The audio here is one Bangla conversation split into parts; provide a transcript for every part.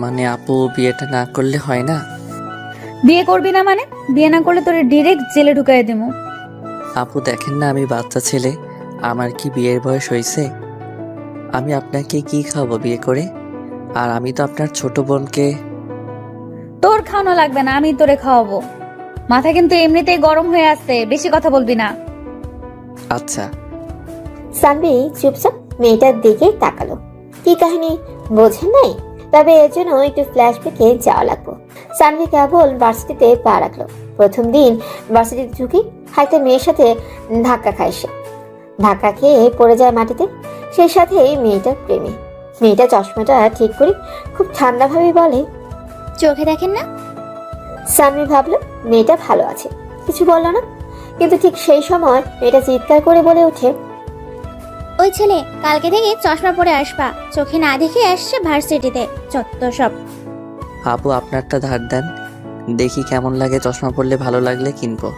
মানে আপু বিয়েটা না করলে হয় না? বিয়ে করবি না মানে? বিয়ে না করলে তোরে ডিরেক্ট জেলে ঢুকাই দেবো। আপু দেখেন না আমি বাচ্চা ছেলে, আমার কি বিয়ের বয়স হয়েছে? আমি আপনাকে কি খাওয়াবো বিয়ে করে? আর আমি তো আপনার ছোট বোনকে। তোর খাওয়ানো লাগবে না, আমি তোরে খাওয়াবো। মাথা কিন্তু এমনিতেই গরম হয়ে আসছে, বেশি কথা বলবি না। আচ্ছা। সানভি চুপচাপ মেয়েটার দিকে তাকালো। কি কাহিনী বোঝেন নাই, তবে এর জন্য একটু ফ্ল্যাশব্যাকে যাওয়া লাগবো। সানভি কেবল ভার্সিটিতে পা রাখলো। প্রথম দিন ভার্সিটিতে ঢুকে একটা মেয়ের সাথে ধাক্কা খায় সে। ধাক্কা খেয়ে পড়ে যায় মাটিতে, সেই সাথে মেয়েটার প্রেমে। মেয়েটা চশমাটা ঠিক করে খুব ঠান্ডাভাবে বলে, চোখে দেখেন না? সানভি ভাবলো মেয়েটা ভালো আছে, কিছু বললো না। কিন্তু ঠিক সেই সময় মেয়েটা চিৎকার করে বলে ওঠে, ওই ছেলে কালকে থেকে চশমা পরে আসবা, চোখে না দেখে আসছে ভার্সিটিতে, যত সব। আপু আপনারটা ধার দেন, দেখি কেমন লাগে, চশমা পরলে ভালো লাগলে কিনবো।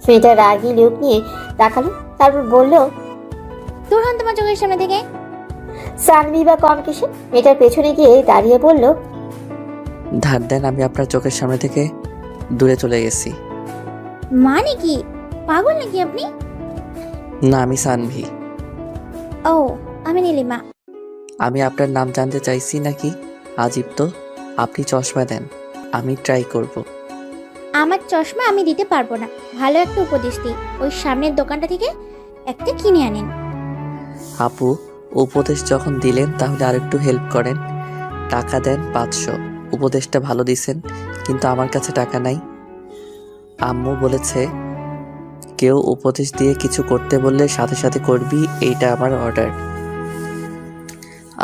মেয়েটা রাগী লুক নিয়ে তাকালো, তারপর বলল, দূর হন তোমার চোখের সামনে থেকে। সানভি বা কম কিসে মেয়েটার পেছনে গিয়ে দাঁড়িয়ে বলল, ধার দেন, আমি আপনার চোখের সামনে থেকে দূরে চলে গেছি। মানে কি, পাগল নাকি আপনি? না, আমি সানভি। ও, আমি নীলিমা। আমি আপনার নাম জানতে চাইছি নাকি? আজীব তো, আপনি চশমা দেন, আমি ট্রাই করব। আমার চশমা আমি দিতে পারবো না, ভালো একটা উপদেশ দিই, ওই সামনের দোকানটা থেকে একটা কিনে আনেন। আপু উপদেশ যখন দিলেন তাহলে আরেকটু হেল্প করেন, টাকা দেন 500। উপদেশটা ভালো দিছেন, কিন্তু আমার কাছে টাকা নাই। আম্মু বলেছে কেউ উপদেশ দিয়ে কিছু করতে বললে সাথে সাথে করবি, এইটা আমার অর্ডার।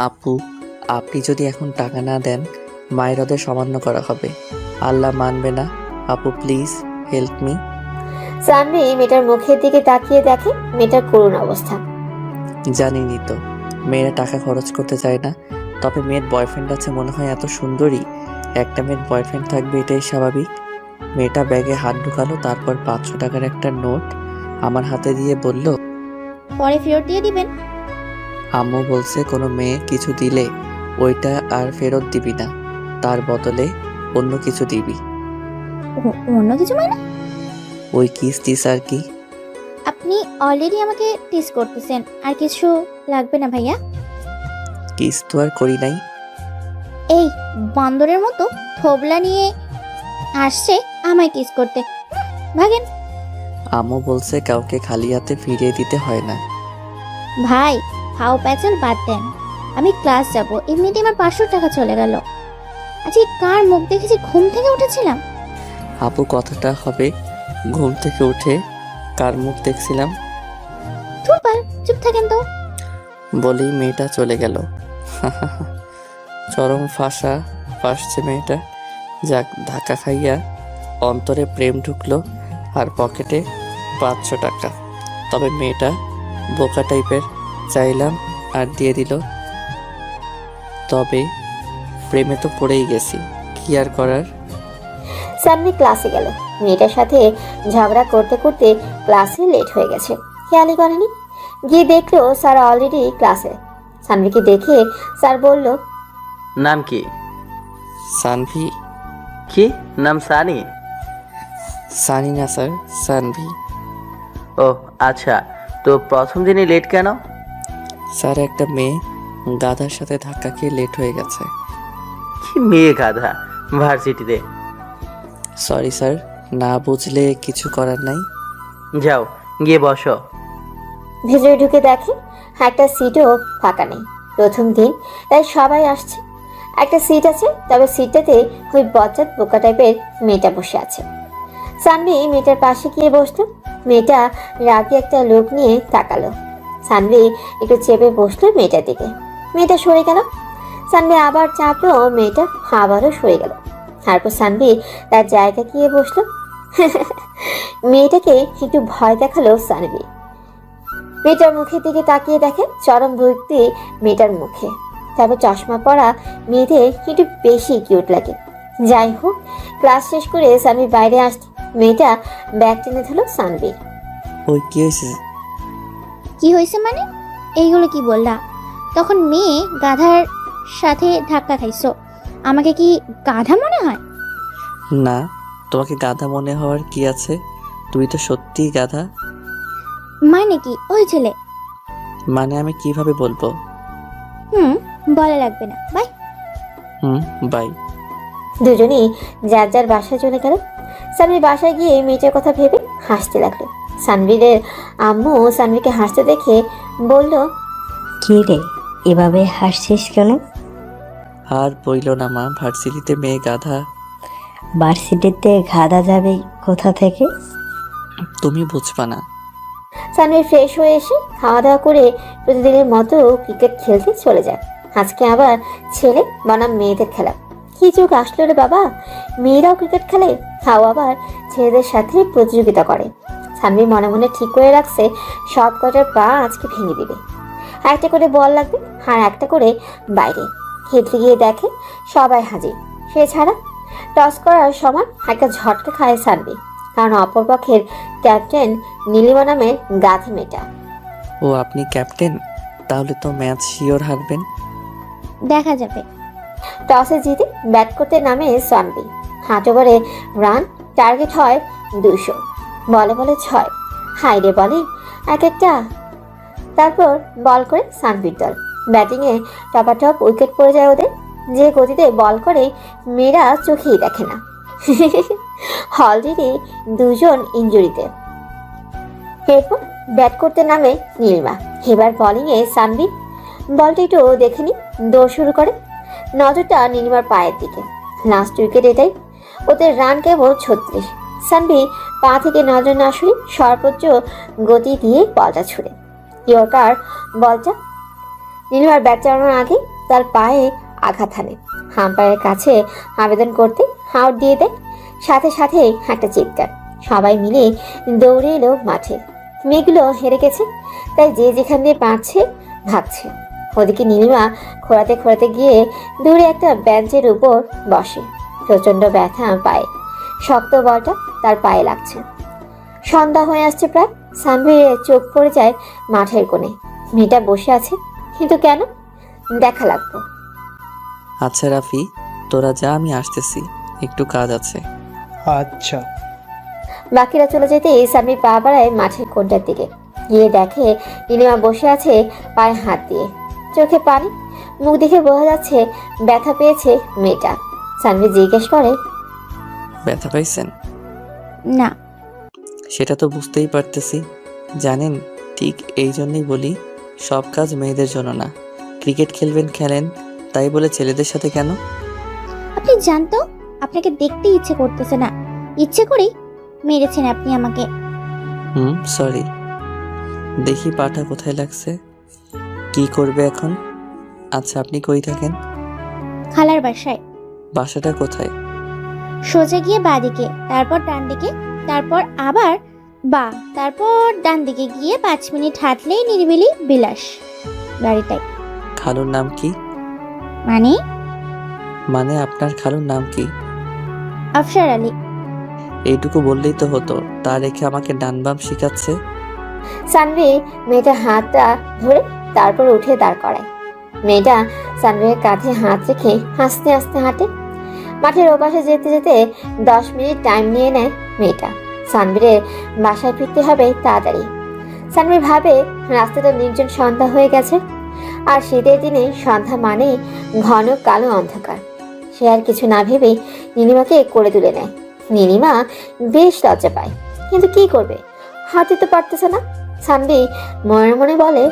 আপু আপনি যদি এখন টাকা না দেন মায়ের ওদের সামান্য করা হবে, আল্লাহ মানবে না। আপু প্লিজ হেল্প মি। সানভি মেয়েটার মুখের দিকে তাকিয়ে দেখে মেয়েটার করুণ অবস্থা। জানিনি তো মেয়েরা টাকা খরচ করতে চায় না, তবে মেয়ের বয়ফ্রেন্ড আছে মনে হয়, এত সুন্দরী একটা মেয়ের বয়ফ্রেন্ড থাকবে, এটাই স্বাভাবিক। মেয়েটা ব্যাগে হাত ঢুকালো, তারপর 500 টাকার একটা নোট আমার হাতে দিয়ে বলল, পরে ফেরত দিয়ে দিবেন। আম্মু বলছে কোনো মেয়ে কিছু দিলে ওইটা আর ফেরত দিবি না, তার বদলে অন্য কিছু দিবি। অন্য কিছু মানে? ওই কিস টিস আর কি। আপনি অলরেডি আমাকে টিস করতেছেন, আর কিছু লাগবে না ভাইয়া। কিস তো আর করি নাই। এই বান্দরের মতো থোবলা নিয়ে আসছে আমায় কিস করতে, ভাগেন। আম্মু বলছে কাউকে খালি হাতে ফিরিয়ে দিতে হয় না। ভাই হাও প্যাচাল বাদ দেন, আমি ক্লাস যাব, এমনিতে আমার 500 টাকা চলে গেল। আজকে কার মুখ দেখেছি ঘুম থেকে উঠেছিলাম? আপু কথাটা হবে ঘুম থেকে উঠে কার মুখ দেখছিলাম ধুরবাল, চুপ থাকেন তো। বলেই মেয়েটা চলে গেল। চরম ফাঁসছে মেয়েটা। যাক, ধাক্কা খাইয়া অন্তরে প্রেম ঢুকলো আর পকেটে 500 টাকা। তবে মেয়েটা বোকা টাইপের, চাইলাম আর দিয়ে দিল। তবে প্রেমে তো পড়েই গেছি, কি আর করার। সানভি ক্লাসে গেল। মেয়েটার সাথে ঝগড়া করতে করতে ক্লাসে লেট হয়ে গেছে, খেয়ালই করেনি। গিয়ে দেখলো স্যার অলরেডি ক্লাসে। সানভিকে দেখে স্যার বলল, নাম কি? সানভি। কি নাম? সানি? সানি না স্যার, সানভি। ও আচ্ছা, তো প্রথম দিনই লেট কেন? স্যার একটা মেয়ে গাধার সাথে ধাক্কা খেয়ে লেট হয়ে গেছে। কি মেয়ে গাধা ভার্সিটিতে? সরি স্যার, না বুঝলে কিছু করার নাই। যাও গিয়ে বসো। ভেতরে ঢুকে দেখে একটা সিটও ফাঁকা নেই। প্রথম দিন তাই সবাই আসছে। একটা সিট আছে, তবে সিটটাতে ওই বজ্জাত বোকা টাইপের মেয়েটা বসে আছে। সানভি মেয়েটার পাশে গিয়ে বসলো। মেয়েটা রাগে একটা লোক নিয়ে তাকালো। সানভি একটু চেপে বসলো মেয়েটার দিকে। মেয়েটা সরে গেল। সানভি আবার চাপলো, মেয়েটা আবারও সরে গেল। তারপর সানভি তার জায়গা গিয়ে বসলো। মেয়েটাকে একটু ভয় দেখালো সানভি। মেয়েটার মুখের দিকে তাকিয়ে দেখে চরম ভক্তি মেয়েটার মুখে। তবে চশমা পরা মেয়েদের একটু বেশি কিউট লাগে। যাই হোক, ক্লাস শেষ করে সানভি বাইরে আসতে মেয়েটা ব্যাগ টেনে ধরল সানভি। ওই কি হয়েছে? কি হয়েছে মানে? এইগুলো কি বললা? তখন মেয়ে গাধার সাথে ধাক্কা খাইছো। আমাকে কি গাধা মনে হয়? না, তোমাকে গাধা মনে হওয়ার কি আছে? তুই তো সত্যিই গাধা। মানে কি ওই ছেলে? মানে আমি কিভাবে বলবো? বলা লাগবে না, বাই। বাই। দুজনেই যার যার বাসায় চলে গেল। সানভীর বাসায় গিয়ে মেয়েটার কথা ভেবে হাসতে লাগলো। সানভীরের আম্মু সানভীরকে হাসতে দেখে বলল, কি রে, এভাবে হাসছিস কেন? আর বইল না মা, ভার্সিটিতে মেয়ে গাধা। ভার্সিটিতে গাধা যাবে কোথা থেকে? তুমি বুঝবা না। সানভীর ফ্রেশ হয়ে এসে খাওয়া দাওয়া করে প্রতিদিনের মতো ক্রিকেট খেলতে চলে যায়। আজকে আবার ছেলে বনাম মেয়েদের খেলা। কি যুগ আসলো রে বাবা, মেয়েরাও ক্রিকেট খেলে, তাও আবার ছেলেদের সাথে প্রতিযোগিতা করে। সানভীর মনে মনে ঠিক করে রাখছে সব কটার পা আজকে ভেঙে দিবে। একটা করে বল লাগবে আর একটা করে বাইরে। খেলতে গিয়ে দেখে সবাই হাজির, সে ছাড়া। টস করার সময় একটা ঝটকা খায় সানভীর, কারণ অপরপক্ষের ক্যাপ্টেন নীলিমা নামের গাধি মেয়েটা। ও আপনি ক্যাপ্টেন? তাহলে তো ম্যাচ শিওর হারবেন। দেখা যাবে। টসে জিতে ব্যাট করতে নামে সানভীর। 8 ওভারে রান, টার্গেট হয় 200, বলে বলে 6। হাইরে বলে এক একটা। তারপর বল করে সানভীর দল। ব্যাটিংয়ে টপাটপ উইকেট পড়ে যায় ওদের। যে গতিতে বল করে মেয়েরা চোখেই দেখে না। অলরেডি 2 জন ইনজুরিতে। এরপর ব্যাট করতে নামে নীলিমা। এবার বোলিংয়ে সানভীর। বলটা একটু দেখে নি, দৌড় শুরু করে। নজরটা নীলিমার পায়ের দিকে। লাস্ট উইকেট এটাই। ওদের রান কেবল 36। সানভীর পা থেকে নজর না সরে সর্বোচ্চ গতি দিয়ে বলটা ছুড়ে ইয়র্কার বলটা নীলিমার ব্যাট চালানোর আগে তার পায়ে আঘাত হানে। হাম্পায়ারের কাছে আবেদন করতে আউট দিয়ে দেয়। সাথে সাথে একটা চিৎকার। সবাই মিলে দৌড়ে এলো মাঠে। মেয়েগুলো হেরে গেছে, তাই যে যেখান দিয়ে পারছে ভাগছে। ওদিকে নীলিমা খোঁড়াতে খোঁড়াতে গিয়ে দূরে একটা বেঞ্চের উপর বসে। প্রচন্ড ব্যথা পায়ে, শক্ত বলটা তার পায়ে লাগছে। সন্ধ্যা হয়ে আসছে প্রায়। সানভীরের চোখ পড়ে যায় মাঠের কোণে। মেয়েটা বসে আছে, কিন্তু কেন? দেখা লাগবো। আচ্ছা রাফি, তোরা যা, আমি আসতেছি, একটু কাজ আছে। আচ্ছা। বাকিরা চলে যেতে সানভীর পা বাড়ায় মাঠের কোণটার দিকে। গিয়ে দেখে নীলিমা বসে আছে পায়ে হাত দিয়ে, চোখে পানি। মুখ দেখে বোঝা যাচ্ছে ব্যথা পেয়েছে মেয়েটা। সানভীর জিজ্ঞেস করে, ব্যথা পাইছেন? না। সেটা তো বুঝতেই পারতেছি। জানেন, ঠিক এই জন্যই বলি সব কাজ মেয়েদের জন্য না। ক্রিকেট খেলবেন খেলেন, তাই বলে ছেলেদের সাথে কেন? আপনি জানতো আপনাকে দেখতে ইচ্ছে করতেছে না, ইচ্ছে করেই মেরেছেন আপনি আমাকে। সরি। দেখি পাটা কোথায় লাগছে। কি করবে এখন? আচ্ছা আপনি কই থাকেন? খালার বাসায়। বাসাটা কোথায়? সোজা গিয়ে বাঁ দিকে, তারপর ডান দিকে, তারপর আবার বা, তারপর ডান দিকে গিয়ে 5 মিনিট হাঁটলেই নিরিবিলি বিলাস বাড়িটাই। খালুর নাম কি? মানে আপনার খালুর নাম কি? আফসার আলী। এইটুকু বললেই তো হতো, তা রেখে আমাকে ডান বাম শিখাচ্ছে। সানভীর মেয়েটার হাতটা ধরে তারপর উঠে দাঁড় করায়। মেয়েটা সানভীরের কাঁধে হাত রেখে হাসতে হাসতে হাঁটে। মাঠের ওপাশে যেতে যেতে 10 মিনিট টাইম নিয়ে নেয় মেয়েটা। সানভীরের বাসায় ফিরতে হবে তাড়াতাড়ি। সানভীর ভাবে রাস্তাটা নির্জন, সন্ধ্যা হয়ে গেছে। আর শীতের দিনে সন্ধ্যা মানে ঘন কালো অন্ধকার। সে আর কিছু না ভেবে নীলিমাকে কোলে তুলে নেয়। নীলিমা বেশ লজ্জা পায়, কিন্তু কি করবে, হাতে তো পারতেছে না। সানভীর মনে মনে বলে,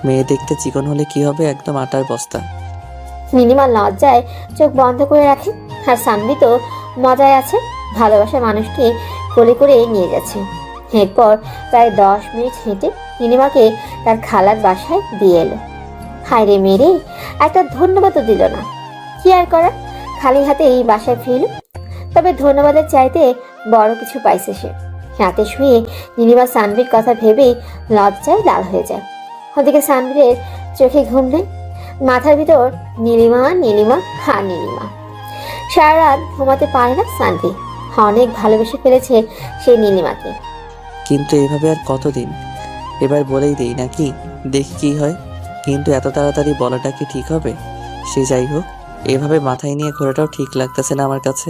মেয়ে দেখতে চিকন হলে কি হবে, একদম আটার বস্তা। নীলিমা লজ্জায় চোখ বন্ধ করে রাখে। আর সানভি তো মজায় আছে, ভালোবাসার মানুষকে কোলে করে নিয়ে যাচ্ছে। এরপর প্রায় 10 মিনিট হেঁটে নীলিমাকে তার খালার বাসায় দিয়ে এলো। হায়রে মেরে, একটা ধন্যবাদও দিল না। কি আর করার, খালি হাতে এই বাসায় ফিরল। তবে ধন্যবাদের চাইতে বড় কিছু পাইছে সে। রাতে শুয়ে নীলিমা সানভির কথা ভেবেই লজ্জায় লাল হয়ে যায়। ওদিকে সানভীরের চোখে ঘুম নেই, মাথার ভিতর নীলিমা নীলিমা হা নীলিমা। সারা রাত ঘুমাতে পারে না সানভি। অনেক ভালোবেসে ফেলেছে সেই নীলিমাকে। কিন্তু এভাবে আর কতদিন? এবার বলেই দেই নাকি, দেখি কি হয়। কিন্তু এত তাড়াতাড়ি বলাটা কি ঠিক হবে? সে যাই হোক, এভাবে মাথায় নিয়ে ঘোরাটাও ঠিক লাগতেছে না আমার কাছে।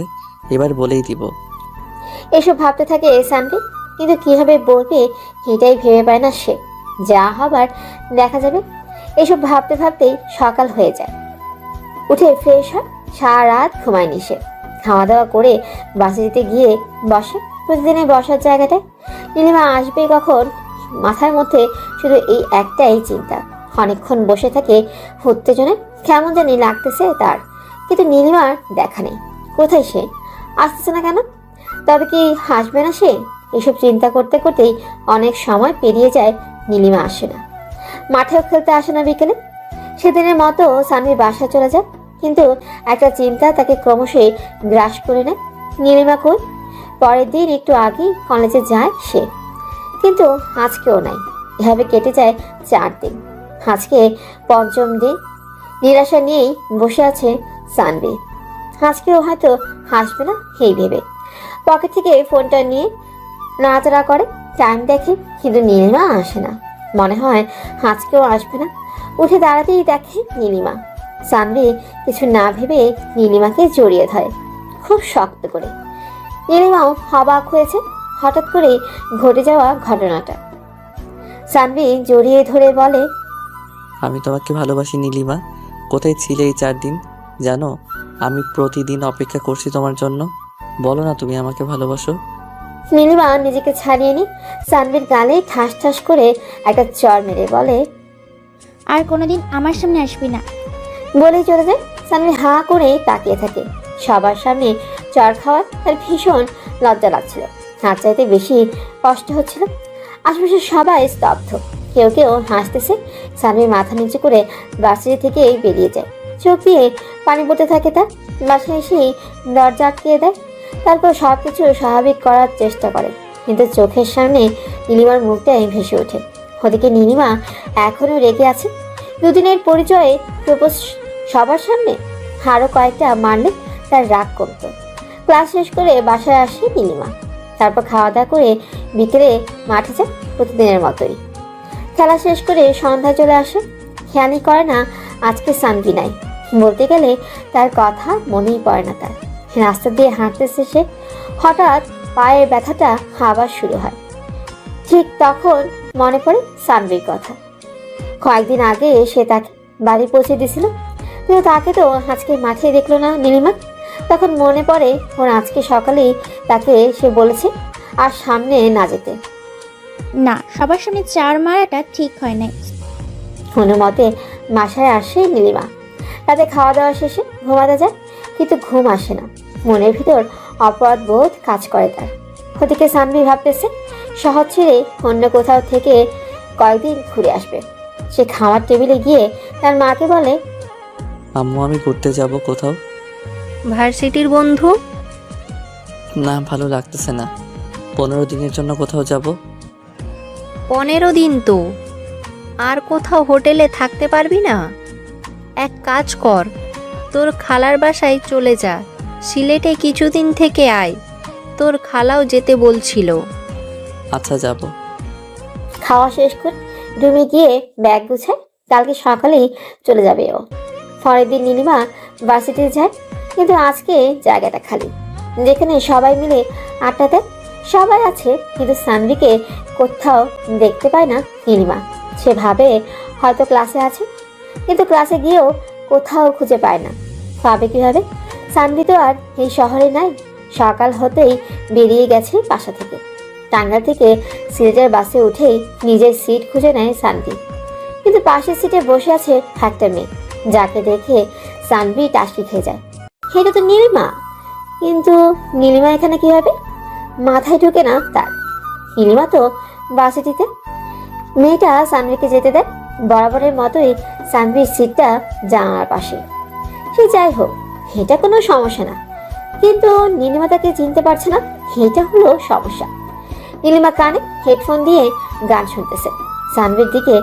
এবার বলেই দিব। এসব ভাবতে থাকে সানভি, কিন্তু কিভাবে বলবে এটাই ভেবে পায় না সে। যা হবার দেখা যাবে। এসব ভাবতে ভাবতেই সকাল হয়ে যায়। উঠে ফ্রেশ হয়, সারা রাত ঘুমায়নি সে। খাওয়া দাওয়া করে বাসে যেতে গিয়ে বসে প্রতিদিনের বসার জায়গাটায়। নীলিমা আসবে কখন, মাথার মধ্যে শুধু এই একটাই চিন্তা। অনেকক্ষণ বসে থাকে উত্তেজনায়, কেমন জানি লাগতেছে তার, কিন্তু নীলিমার দেখা নেই। কোথায় সে? আসতেছে না কেন? তবে কি হাসবে না সে? এসব চিন্তা করতে করতেই অনেক সময় পেরিয়ে যায়, নীলিমা আসে না। মাঠেও খেলতে আসে না বিকেলে। সেদিনের মতো সানভি বাসায় চলে যায়, কিন্তু একটা চিন্তা তাকে ক্রমশই গ্রাস করে নেয়। নীলিমা কই? পরের দিন একটু আগেই কলেজে যায় সে, কিন্তু আজকেও নাই। এভাবে কেটে যায় 4 দিন। আজকে 5ম দিন। নিরাশা নিয়েই বসে আছে সানভি। আজকেও হয়তো হাসবে না এই ভেবে পকেট থেকে ফোনটা নিয়ে নাড়াচাড়া করে, টাইম দেখে, কিন্তু নীলিমা আসে না। মনে হয় আজকেও আসবে না। উঠে দাঁড়াতেই দেখে নীলিমা। সানভি কিছু না ভেবে নীলিমাকে জড়িয়ে ধরে খুব শক্ত করে। নীলিমাও অবাক হয়েছে হঠাৎ করে ঘটে যাওয়া ঘটনাটা। সানভি জড়িয়ে ধরে বলে, আমি তোমাকে ভালোবাসি নীলিমা। কোথায় ছিলে এই 4 দিন? জানো, আমি প্রতিদিন অপেক্ষা করছি তোমার জন্য। বলো না তুমি আমাকে ভালোবাসো। নীলিমা নিজেকে ছাড়িয়ে নি সানভির গালে ঠাস ঠাস করে একটা চড় মেরে বলে, আর কোনোদিন আমার সামনে আসবি না। বলেই চলে যায়। সানভি হাঁ করে তাকিয়ে থাকে। সবার সামনে চড় খাওয়ার তার ভীষণ লজ্জা লাগছিল, হাত চাইতে বেশি কষ্ট হচ্ছিল। আশেপাশে সবাই স্তব্ধ, কেউ কেউ হাসতেছে। সানভি মাথা নিচু করে বাসিয়ে থেকে বেরিয়ে যায়। চোখ দিয়ে পানি পড়তে থাকে তার। বাসায় এসেই দরজা আটকিয়ে দেয়। তারপর সবকিছু স্বাভাবিক করার চেষ্টা করে, কিন্তু চোখের সামনে নীলিমার মুখটাই ভেসে ওঠে। ওদিকে নীলিমা এখনো রেগে আছে। দুদিনের পরিচয়ে প্রপোজ সবার সামনে। আরো কয়েকটা মারলে তার রাগ কমত। ক্লাস শেষ করে বাসায় আসে নীলিমা। তারপর খাওয়া দাওয়া করে বিকেলে মাঠে যায় প্রতিদিনের মতোই। খেলা শেষ করে সন্ধ্যায় চলে আসে। খেয়ালই করে না আজকে সানভি নাই। বলতে গেলে তার কথা মনেই পড়ে না তার। রাস্তা দিয়ে হাঁটতেছে সে, হঠাৎ পায়ের ব্যথাটা আবার শুরু হয়। ঠিক তখন মনে পড়ে সানভির কথা। কয়েকদিন আগে সে তাকে বাড়ি পৌঁছে দিছিল, কিন্তু তাকে তো আজকে মাঠে দেখলো না নীলিমা। তখন মনে পড়ে ওর আজকে সকালেই তাকে সে বলেছে আর সামনে না যেতে। না, সবার সামনে 4 মারাটা ঠিক হয় নাই। কোনো মতে বাসায় আসে নীলিমা। রাতে খাওয়া দাওয়া শেষে ঘুমাতে যায়, কিন্তু ঘুম আসে না। মনের ভিতর অপরাধ বোধ কাজ করে তার। ওদিকে সানভি ভাবতেছে শহর ছেড়ে অন্য কোথাও থেকে কয়েকদিন ঘুরে আসবে। সে খাওয়ার টেবিলে গিয়ে তার মাকে বলে, আম্মু, আমি ঘুরতে যাব কোথাও। ভার্সিটির বন্ধু? না, ভালো লাগতেছে না। 15 দিনের জন্য কোথাও যাব। 15 দিন তো আর কোথাও হোটেলে থাকতে পারবি না? এক কাজ কর, তোর খালার বাসায় চলে যা, সিলেটে কিছুদিন থেকে আয়। তোর খালাও যেতে বলছিল। আচ্ছা, যাব। খাওয়া শেষ করে রুমে গিয়ে ব্যাগ গুছায়। কালকে সকালেই চলে যাবে ও। পরের দিন নীলিমা ভার্সিটি যায়, কিন্তু আজকে জায়গাটা খালি। যেখানে সবাই মিলে আড্ডা দেয়, সবাই আছে, কিন্তু সানভিকে কোথাও দেখতে পায় না নীলিমা। সে ভাবে হয়তো ক্লাসে আছে, কিন্তু ক্লাসে গিয়েও কোথাও খুঁজে পায় না। পাবে কিভাবে? সানভি তো আর এই শহরে নাই। সকাল হতেই বেরিয়ে গেছে বাসা থেকে। টাঙ্গাইল থেকে সিলেটের বাসে উঠেই নিজের সিট খুঁজে নেয় সানভি, কিন্তু পাশের সিটে বসে আছে একটা মেয়ে, যাকে দেখে সানভি টাসকি খেয়ে যায়। এটা তো নীলিমা, কিন্তু নীলিমা এখানে কিভাবে? মাথায় ঢুকে না তার। নীলিমা তো বাসিটিতে। মেয়েটা সানভিকে যেতে দেয়। বরাবরের মতোই সানভির সিটটা জানালার পাশে। সে যাই হোক, এটা কোনো সমস্যা না, কিন্তু নীলিমা তাকে চিনতে পারছে না, এটা হলো সমস্যা। নীলিমা কানে হেডফোন দিয়ে গান শুনতেছে, সানভির দিকে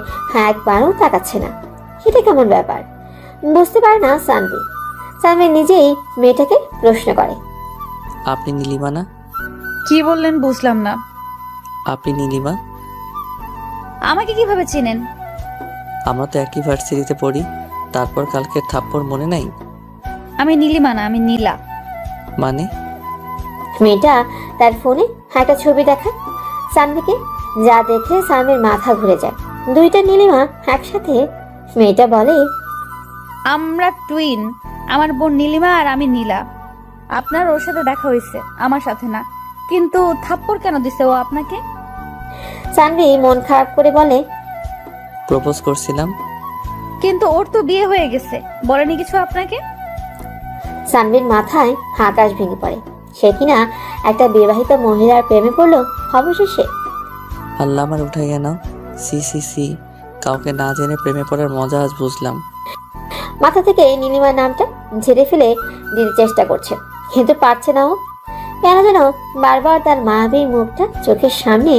একবারও তাকাচ্ছে না। এটা কেমন ব্যাপার? বুঝতে পারে না সানভি। সানভি নিজেই মেয়েটাকে প্রশ্ন করে, আপনি নীলিমা না? কি বললেন বুঝলাম না। আপনি নীলিমা? আমাকে কিভাবে চেনেন? আমরা তো একই ভার্সিটিতে পড়ি। তারপর কালকের থাপ্পড় মনে নাই? আমি নীলিমা না, আমি নীলা। মানে? মেয়েটা তার ফোনে একটা ছবি দেখায় সানভিকে, যা দেখে সানভির মাথা ঘুরে যায়। দুইটা নীলিমা একসাথে। মেয়েটা বলে, আমরা টুইন। আমার বোন নীলিমা আর আমি নীলা। আপনার ওর সাথে দেখা হয়েছে, আমার সাথে না। কিন্তু থাপ্পড় কেন দিছে ও আপনাকে? সানভি মন খারাপ করে বলে, প্রপোজ করছিলাম। কিন্তু ওর তো বিয়ে হয়ে গেছে, বলেনি কিছু আপনাকে? সানভির মাথায় আকাশ ভেঙে পড়ে। সে কিনা একটা বিবাহিত মহিলার প্রেমে পড়লো অবশেষে। আল্লাহ আমার উঠে গেল। সি সি সি, কাউকে না জেনে প্রেমে পড়ার মজা আজ বুঝলাম। মাথা থেকে নীলিমার নামটা ঝেড়ে ফেলে দিতে চেষ্টা করছে, কিন্তু পারছে না ও। কেন যেন বারবার তার মায়াবী মুখটা চোখের সামনে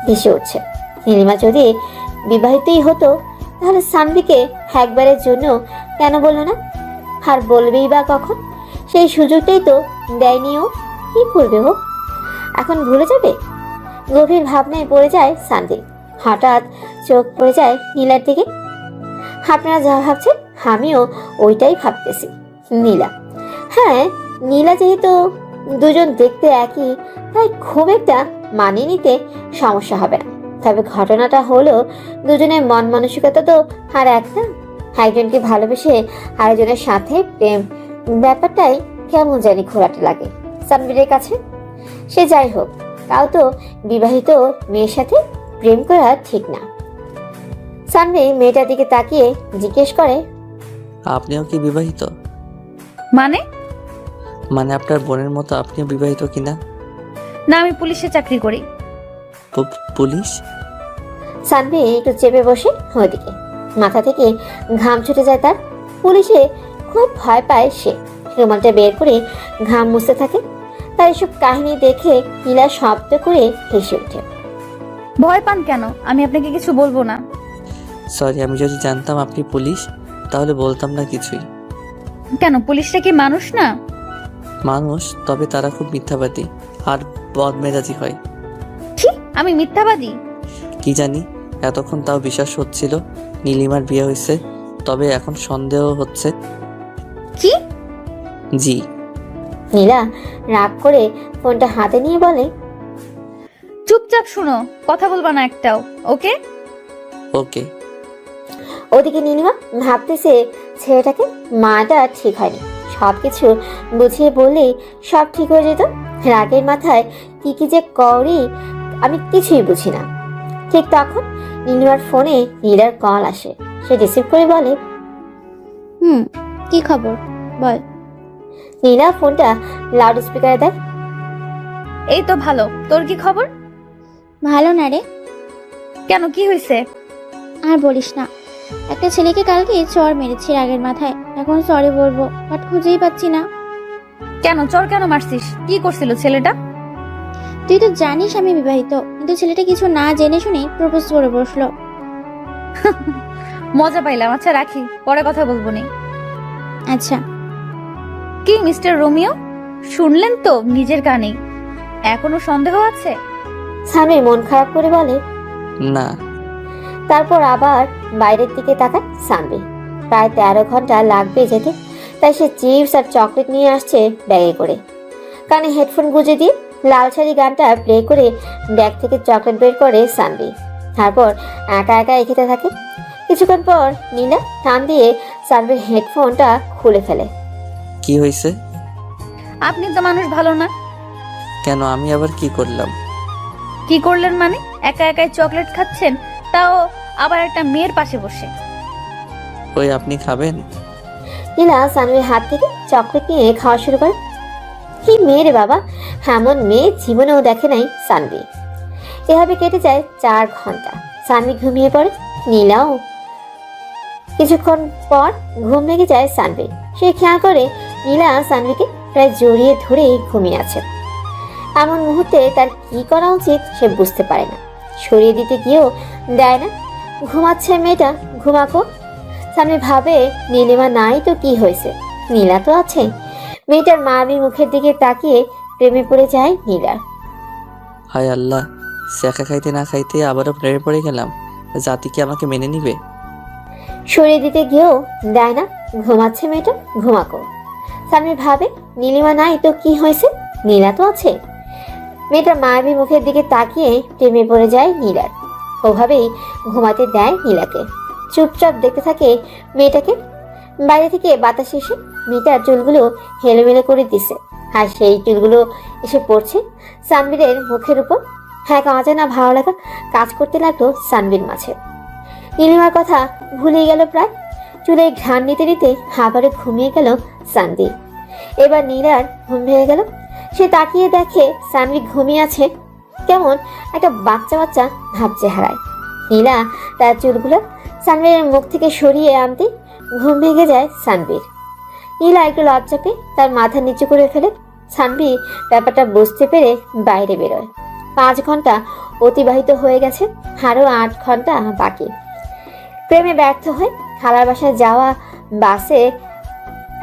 ভেসে উঠছে। নীলিমা যদি বিবাহিতই হতো তাহলে সানভিকে একবারের জন্য কেন বললো না? আর বলবেই বা কখন? সেই সুযোগটাই তো দেয়নি ও। কি করবে ও? এখন ভুলে যাবে? গভীর ভাবনায় পড়ে যায় সানভি। হঠাৎ চোখ পড়ে যায় নীলার দিকে। আপনারা যা ভাবছেন আমিও ওইটাই ভাবতেছি। নীলা, হ্যাঁ নীলা, যেহেতু দুজন দেখতে একই, তাই খুব একটা মানিয়ে নিতে সমস্যা হবে না। তবে ঘটনাটা হলো, দুজনের মন মানসিকতা তো আর একটা। একজনকে ভালোবেসে আরেকজনের সাথে প্রেম, ব্যাপারটাই কেমন জানি ঘোরাতে লাগে সানভীরের কাছে। সে যাই হোক, তাও তো বিবাহিত মেয়ের সাথে প্রেম করা ঠিক না। সানভি মেয়েটার দিকে তাকিয়ে জিজ্ঞেস করে, আপনিও কি বিবাহিত? মানে? মানে আপনার বোনের মতো আপনিও বিবাহিত কিনা? না, আমি পুলিশে চাকরি করি। পুলিশ? সানভি একটু চেপে বসে ওদিকে। মাথা থেকে ঘাম ছুটে যায় তার। পুলিশে খুব ভয় পায় সে। রুমালটা বের করে ঘাম মুছতে থাকে। তার এসব কাহিনী দেখে নীলা শব্দ করে হেসে ওঠে। ভয় পান কেন? আমি আপনাকে কিছু বলবো না। সরি, আমি যদি জানতাম আপনি পুলিশ তাহলে বলতাম না কিছুই। কেন, পুলিশটা কি মানুষ না? মানুষ, তবে তারা খুব মিথ্যাবাদী আর বদমেজাজি হয়। কি? আমি মিথ্যাবাদী? কি জানি, এতক্ষণ তাও বিশ্বাস হচ্ছিল নীলিমার বিয়ে হয়েছে, তবে এখন সন্দেহ হচ্ছে। কি? জি। নীলা রাগ করে ফোনটা হাতে নিয়ে বলে, চুপচাপ শুনো, কথা বলবা না একটাও, ওকে? ওকে। ওদিকে নীলিমা ভাবতেছে ছেলেটাকে মাটা ঠিক হয়নি, সবকিছু বুঝিয়ে বললেই সব ঠিক হয়ে যেত। রাগের মাথায় কি কি যে করি আমি কিছুই বুঝি না। ঠিক তখন নীলিমার ফোনে নীলার কল আসে। সে রিসিভ করে বলে, কি খবর বল। নীলা ফোনটা লাউড স্পিকারে দেয়। এই তো ভালো, তোর কি খবর? ভালো না রে। কেন, কি হয়েছে? আর বলিস না, একটা ছেলেকে কালকে চড় মেরেছি রাগের মাথায়। এখন সরি বলবো, বাট খুঁজেই পাচ্ছি না। কেন, চোর কেন মারছিস? কি করছিল ছেলেটা? তুই তো জানিস আমি বিবাহিত, কিন্তু ছেলেটা কিছু না জেনে শুনে প্রপোজ করে বসলো। মজা পাইলাম। আচ্ছা রাখি, পরে কথা বলবো নি। আচ্ছা। কি মিস্টার রোমিও, শুনলেন তো নিজের কানে? এখনো সন্দেহ আছে? সানভি মন খারাপ করে বলে। না। তারপর আবার বাইরের দিকে তাকায় সানভি। প্রায় 13 ঘন্টা লাগবে যেতে, তাই সে চিপস আর চকলেট নিয়ে আসছে ব্যাগে করে। কানে হেডফোন গুঁজে দিয়ে লাল শাড়ি গানটা প্লে করে ব্যাগ থেকে চকলেট বের করে সানভি। তারপর একা একা খেতে থাকে। কিছুক্ষণ পর নীলা টান দিয়ে সানভির হেডফোনটা খুলে ফেলে। কি হয়েছে? আপনি তো মানুষ ভালো না। কেন, আমি আবার কি করলাম? কি করলেন মানে? একা একাই চকলেট খাচ্ছেন, তাও আবার একটা মেয়ের পাশে বসে। ওই আপনি খাবেন? নীলা সানভির হাত থেকে চকলেট নিয়ে খাওয়া শুরু করে। কি মেয়ে রে বাবা, এমন মেয়ে জীবনেও দেখে নাই সানভি। এভাবে কেটে যায় 4 ঘন্টা। সানভি ঘুমিয়ে পড়ে, নীলাও। কিছুক্ষণ পর ঘুম ভেঙে যায় সানভি। সে খেয়াল করে নীলা সানভিকে প্রায় জড়িয়ে ধরে ঘুমিয়ে আছে। এমন মুহূর্তে তার কি করা উচিত সে বুঝতে পারে না। সরিয়ে দিতে গিয়েও দেয় না। ঘুমাচ্ছে মেয়েটা, ঘুমাকো। সানভি ভাবে নীলিমা নাই তো কি হয়েছে, নীলা তো আছে। মেয়েটার মায়াবী মুখের দিকে তাকিয়ে প্রেমে পড়ে যায় নীলার। হায় আল্লাহ, শেখা খাইতে না খাইতে আবারও প্রেমে পড়ে গেলাম। জাতি কি আমাকে মেনে নিবে? সরিয়ে দিতে গিয়েও দেয় না, ঘুমাচ্ছে মেয়েটা, ঘুমাকো। সানভি ভাবে নীলিমা নাই তো কি হয়েছে, নীলা তো আছে। মেয়েটার মায়াবী মুখের দিকে তাকিয়ে প্রেমে পড়ে যায় নীলার। ওভাবেই ঘুমাতে দেয় নীলাকে। চুপচাপ দেখতে থাকে মেয়েটাকে। বাইরে থেকে বাতাস এসে মেয়েটার চুলগুলো হেলোমেলো করে দিছে, আর সেই চুলগুলো এসে পড়ছে সানবীরের মুখের উপর। হ্যাঁ, অজানা ভালো লাগা কাজ করতে লাগলো সানবীর মাঝে। নীলিমার কথা ভুলে গেল প্রায়। চুলে ঘ্রাণ নিতে নিতে আবারও ঘুমিয়ে গেল সানভি। এবার নীলার ঘুম ভেঙে গেল। সে তাকিয়ে দেখে সানভি ঘুমিয়ে আছে, কেমন একটা বাচ্চা বাচ্চা ভাব চেহারায়। নীলা তার চুলগুলো সানভীরের মুখ থেকে সরিয়ে আনতে ঘুম ভেঙে যায় সানভীর। নীলা একটু লজ্জা পেয়ে তার মাথা নিচু করে ফেলে। সানভি ব্যাপারটা বুঝতে পেরে বাইরে বেরোয়। 5 ঘন্টা অতিবাহিত হয়ে গেছে, আরও 8 ঘন্টা বাকি। প্রেমে ব্যর্থ হয়ে খালার বাসায় যাওয়া বাসে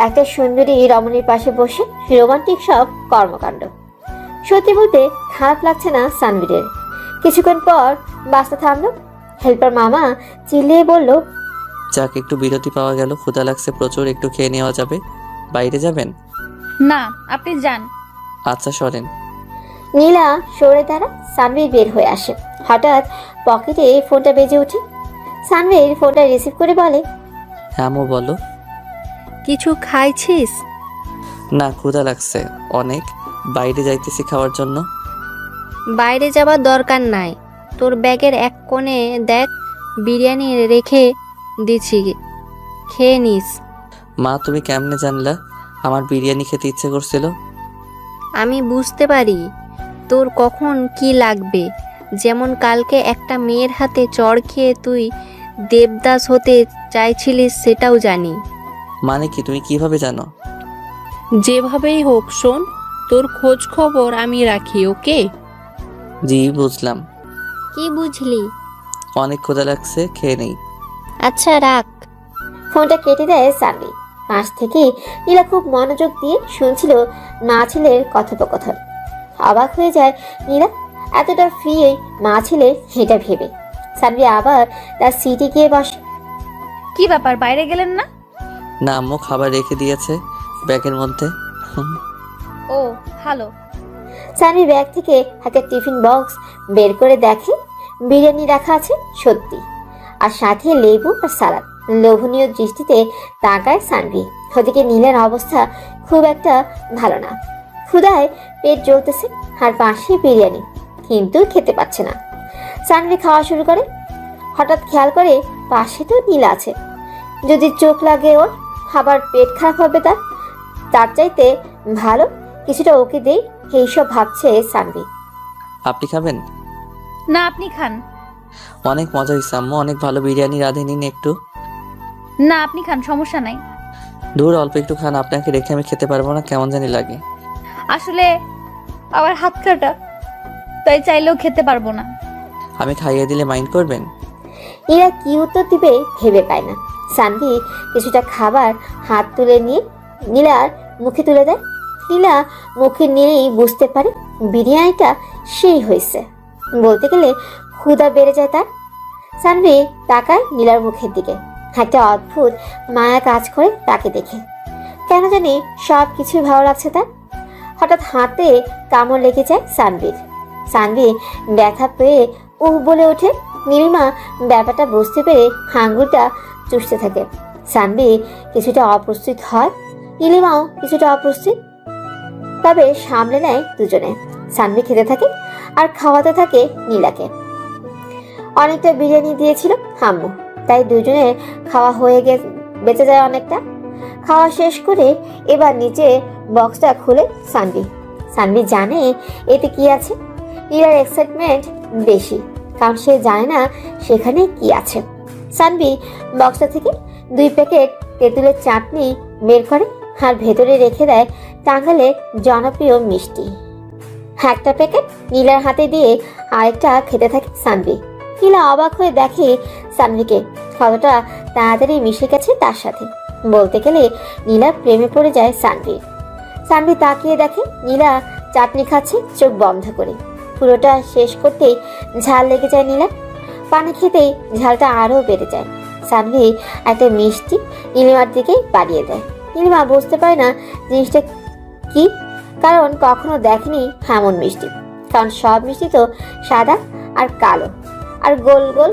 একটা সুন্দরী রমণীর পাশে বসে রোমান্টিক সব কর্মকাণ্ড। সত্যি বলতে খারাপ লাগছে না সানভীরের। কিছুক্ষণ পর বাসটা থামলো। হেল্পার মামা চিল্লিয়ে বলল, যাক, একটু বিরতি পাওয়া গেল। ক্ষুধা লাগছে প্রচুর, একটু খেয়ে নেওয়া যাবে? বাইরে যাবেন? না, আপনি যান। আচ্ছা সরেন। নীলা সরে দ্বারা সানভীর বের হয়ে আসে। হঠাৎ পকেটে ফোনটা বেজে ওঠে। সানভীর ফোনটা রিসিভ করে বলে, হ্যাঁ মো, বলো। কিছু খাইছিস? না, ক্ষুধা লাগছে অনেক, বাইরে যাইতেছি খাওয়ার জন্য। বাইরে যাবার দরকার নাই। তোর ব্যাগের এক কোণে দেখ, বিরিয়ানি রেখে দিছি, খেয়ে নিস। মা, তুমি কেমনে জানলা আমার বিরিয়ানি খেতে ইচ্ছে করছিল? আমি বুঝতে পারি তোর কখন কি লাগবে। যেমন কালকে একটা মেয়ের হাতে চড় খেয়ে তুই দেবদাস হতে চাইছিলিস, সেটাও জানি। মানে কি, তুমি কিভাবে জানো? যেভাবেই হোক শোন, তোর খোঁজ খবর আমি রাখি, ওকে? জি বুঝলাম। কি বুঝলি? অনেক ক্ষুধা লাগছে, খেয়ে নেই। আচ্ছা রাখ। ফোনটা কেটে দেয় সানভি। পাশ থেকে নীলা খুব মনোযোগ দিয়ে শুনছিল মা ছেলের কথোপকথন। অবাক হয়ে যায় নীলা, এতটা ফ্রি মা ছেলে এটা ভেবে। সানভি আবার তার সিটে গিয়ে বসে। কি ব্যাপার, বাইরে গেলেন না? না, আম্মু খাবার রেখে দিয়েছে ব্যাগের মধ্যে। ও ভালো। সানভি ব্যাগ থেকে একটা টিফিন বক্স বের করে দেখে বিরিয়ানি রাখা আছে সত্যি, আর সাথে লেবু আর সালাদ। লোভনীয় দৃষ্টিতে তাকায় সানভি। ওদিকে নীলের অবস্থা খুব একটা ভালো না। ক্ষুধায় পেট জ্বলতেছে, আর পাশে বিরিয়ানি, কিন্তু খেতে পাচ্ছে না। সানভি খাওয়া শুরু করে। হঠাৎ খেয়াল করে পাশে তো নীল আছে। যদি চোখ লাগে ওর, আবার পেট খারাপ হবে তার চাইতে ভালো কিছুটা ওকে দেই, এইসব ভাবছে সানভি। আপনি খাবেন? না, আপনি খান। অনেক মজা হয়েছে আম্মু, অনেক ভালো বিরিয়ানি রাঁধে নিন একটু। না, আপনি খান, সমস্যা নাই। দূর, অল্প একটু খান, আপনাকে রেখে আমি খেতে পারবো না, কেমন জানি লাগে। আসলে আমার হাত কাটা, তাই চাইলেও খেতে পারবো না। আমি খাইয়ে দিলে মাইন্ড করবেন? এরা কি উত্তর দিবে ভেবে পায় না। সানভি কিছুটা খাবার হাত তুলে নিয়ে নীলার মুখে তুলে দেয়। নীলা মুখে নিয়েই বুঝতে পারে বিরিয়ানিটা সেই হয়েছে। বলতে গেলে ক্ষুধা বেড়ে যায় তার। সানভি তাকায় নীলার মুখের দিকে। একটা অদ্ভুত মায়া কাজ করে তাকে দেখে। কেন জানি সব কিছু ভালো লাগছে তার। হঠাৎ হাতে কামড় লেগে যায় সানভির। সানভি ব্যথা পেয়ে বলে ওঠে। নীলিমা ব্যাপারটা বুঝতে পেরে আঙুলটা চুষতে থাকে। সানভি কিছুটা অপ্রস্তুত হয়, নীলিমাও কিছুটা অপ্রস্তুত, তবে সামলে নেয় দুজনে। সানভি খেতে থাকে আর খাওয়াতে থাকে নীলাকে। অনেকটা বিরিয়ানি দিয়েছিল আম্মু, তাই দুজনের খাওয়া হয়ে বেঁচে যায় অনেকটা। খাওয়া শেষ করে এবার নিচে বক্সটা খুলে সানভি জানে এতে কি আছে। নীলার এক্সাইটমেন্ট বেশি, কারণ সে জানে না সেখানে কি আছে। সানভি বক্সটা থেকে 2 প্যাকেট তেঁতুলের চাটনি বের করে আর ভেতরে রেখে দেয় টাঙ্গালের জনপ্রিয় মিষ্টি। একটা প্যাকেট নীলার হাতে দিয়ে আরেকটা খেতে থাকে সানভি। নীলা অবাক হয়ে দেখে সানভিকে কতটা তাড়াতাড়ি মিশে গেছে তার সাথে। বলতে গেলে নীলা প্রেমে পড়ে যায় সানভি তাকিয়ে দেখে নীলা চাটনি খাচ্ছে চোখ বন্ধ করে। পুরোটা শেষ করতেই ঝাল লেগে যায় নীলা। পানি খেতেই ঝালটা আরও বেড়ে যায়। সানভি একটা মিষ্টি নীলিমার দিকে বাড়িয়ে দেয়। নীলিমা বুঝতে পারে না জিনিসটা কি, কারণ কখনো দেখেনি এমন মিষ্টি। কারণ সব মিষ্টি তো সাদা আর কালো আর গোল গোল,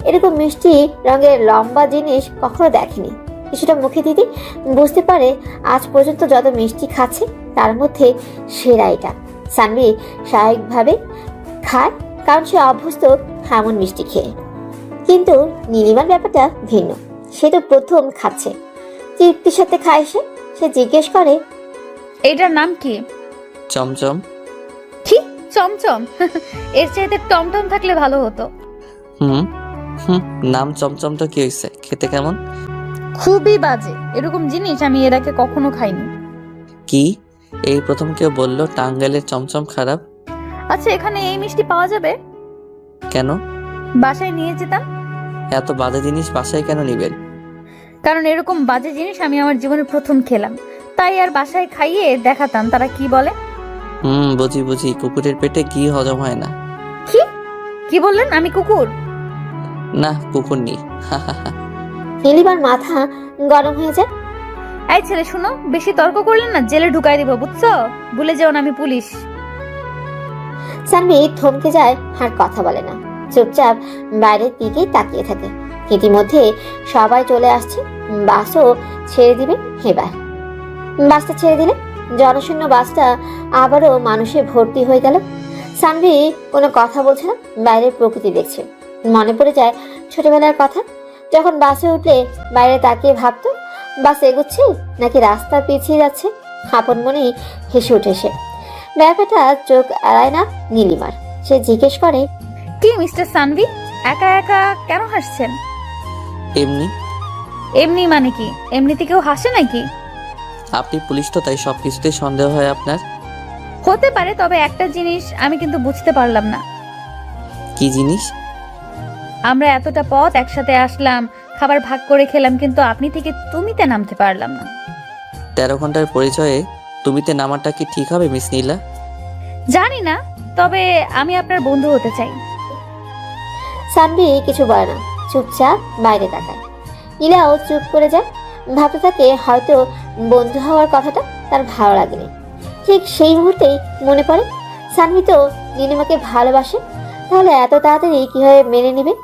এরকম মিষ্টি রঙের লম্বা জিনিস কখনো দেখেনি। কিছুটা মুখে দিতে বুঝতে পারে আজ পর্যন্ত যত মিষ্টি খাচ্ছে তার মধ্যে সেরা এটা। সানভি স্বাভাবিকভাবে খায়, কারণ সে অভ্যস্ত এমন মিষ্টি খেয়ে। কিন্তু নীলিমার ব্যাপারটা ভিন্ন। সে তো প্রথম খাচ্ছে, তৃপ্তির সাথে খায়। সে জিজ্ঞেস করে, এইটার নাম কি? চমচম। কি চমচম? এর চাইতে টমটম থাকলে ভালো হতো। হুম হুম, নাম চমচম তো কি হয়েছে? খেতে কেমন? খুবই বাজে, এরকম জিনিস আমি এর আগে কখনো খাইনি। কি, এই প্রথম কেউ বললো টাঙ্গাইলের চমচম খারাপ? আচ্ছা, এখানে এই মিষ্টি পাওয়া যাবে? কেন? বাসায় নিয়ে যেতাম। এত বাজে জিনিস বাসায় কেন নিবেন? কারণ এরকম বাজে জিনিস আমি আমার জীবনে প্রথম খেলাম, তাই আর বাসায় খাইয়ে দেখাতাম তারা কি বলে। বুঝি বুঝি, কুকুরের পেটে ঘি হজম হয় না। কি কি বললেন? আমি কুকুর? না, কুকুর নেই। নীলিমার মাথা গরম হয়ে যায়। এই ছেলে শুনো, বেশি তর্ক করলেন না জেলে ঢুকাই দিব, বুঝছো? ভুলে যেও না আমি পুলিশ। সানভি থমকে যায় আর কথা বলে না, চুপচাপ বাইরের দিকে তাকিয়ে থাকে। ইতিমধ্যে সবাই চলে আসছে, বাসও ছেড়ে দিবে। এবার বাসটা ছেড়ে দিলে জনশূন্য বাসটা আবারও মানুষে ভর্তি হয়ে গেল। সানভি কোনো কথা বলছে না, বাইরের প্রকৃতি দেখছে। মনে পড়ে যায় ছোটবেলার কথা, যখন বাসে উঠলে বাইরে তাকিয়ে ভাবতো বাস এগোচ্ছে নাকি রাস্তা পিছিয়ে যাচ্ছে। আপন মনেই হেসে উঠে সে। ব্যাপারটা চোখ এড়ায় না নীলিমার। সে জিজ্ঞেস করে, কি মিস্টার সানভি, একা একা কেন হাসছেন? এমনি। এমনি মানে কি? এমনিতে কেউ হাসে নাকি? আপনি পুলিশ তো, তাই সবকিছুতেই সন্দেহ হয় আপনার। হতে পারে, তবে একটা জিনিস আমি কিন্তু বুঝতে পারলাম না। কি জিনিস? আমরা এতটা পথ একসাথে আসলাম, খাবার ভাগ করে খেলাম, কিন্তু আপনি থেকে তুমিতে নামতে পারলাম না। 13 ঘন্টার পরিচয়ে তুমিতে নামাটা কি ঠিক হবে মিস নীলা? জানি না, তবে আমি আপনার বন্ধু হতে চাই। সানভি কিছু বলে না, চুপচাপ বাইরে তাকায়। নীলাও চুপ করে যায়, ভাবতে থাকে হয়তো বন্ধু হওয়ার কথাটা তার ভালো লাগেনি। ঠিক সেই মুহূর্তেই মনে পড়ে সানভি তো নীলিমাকে ভালোবাসে, তাহলে এত তাড়াতাড়ি কিভাবে মেনে নেবে?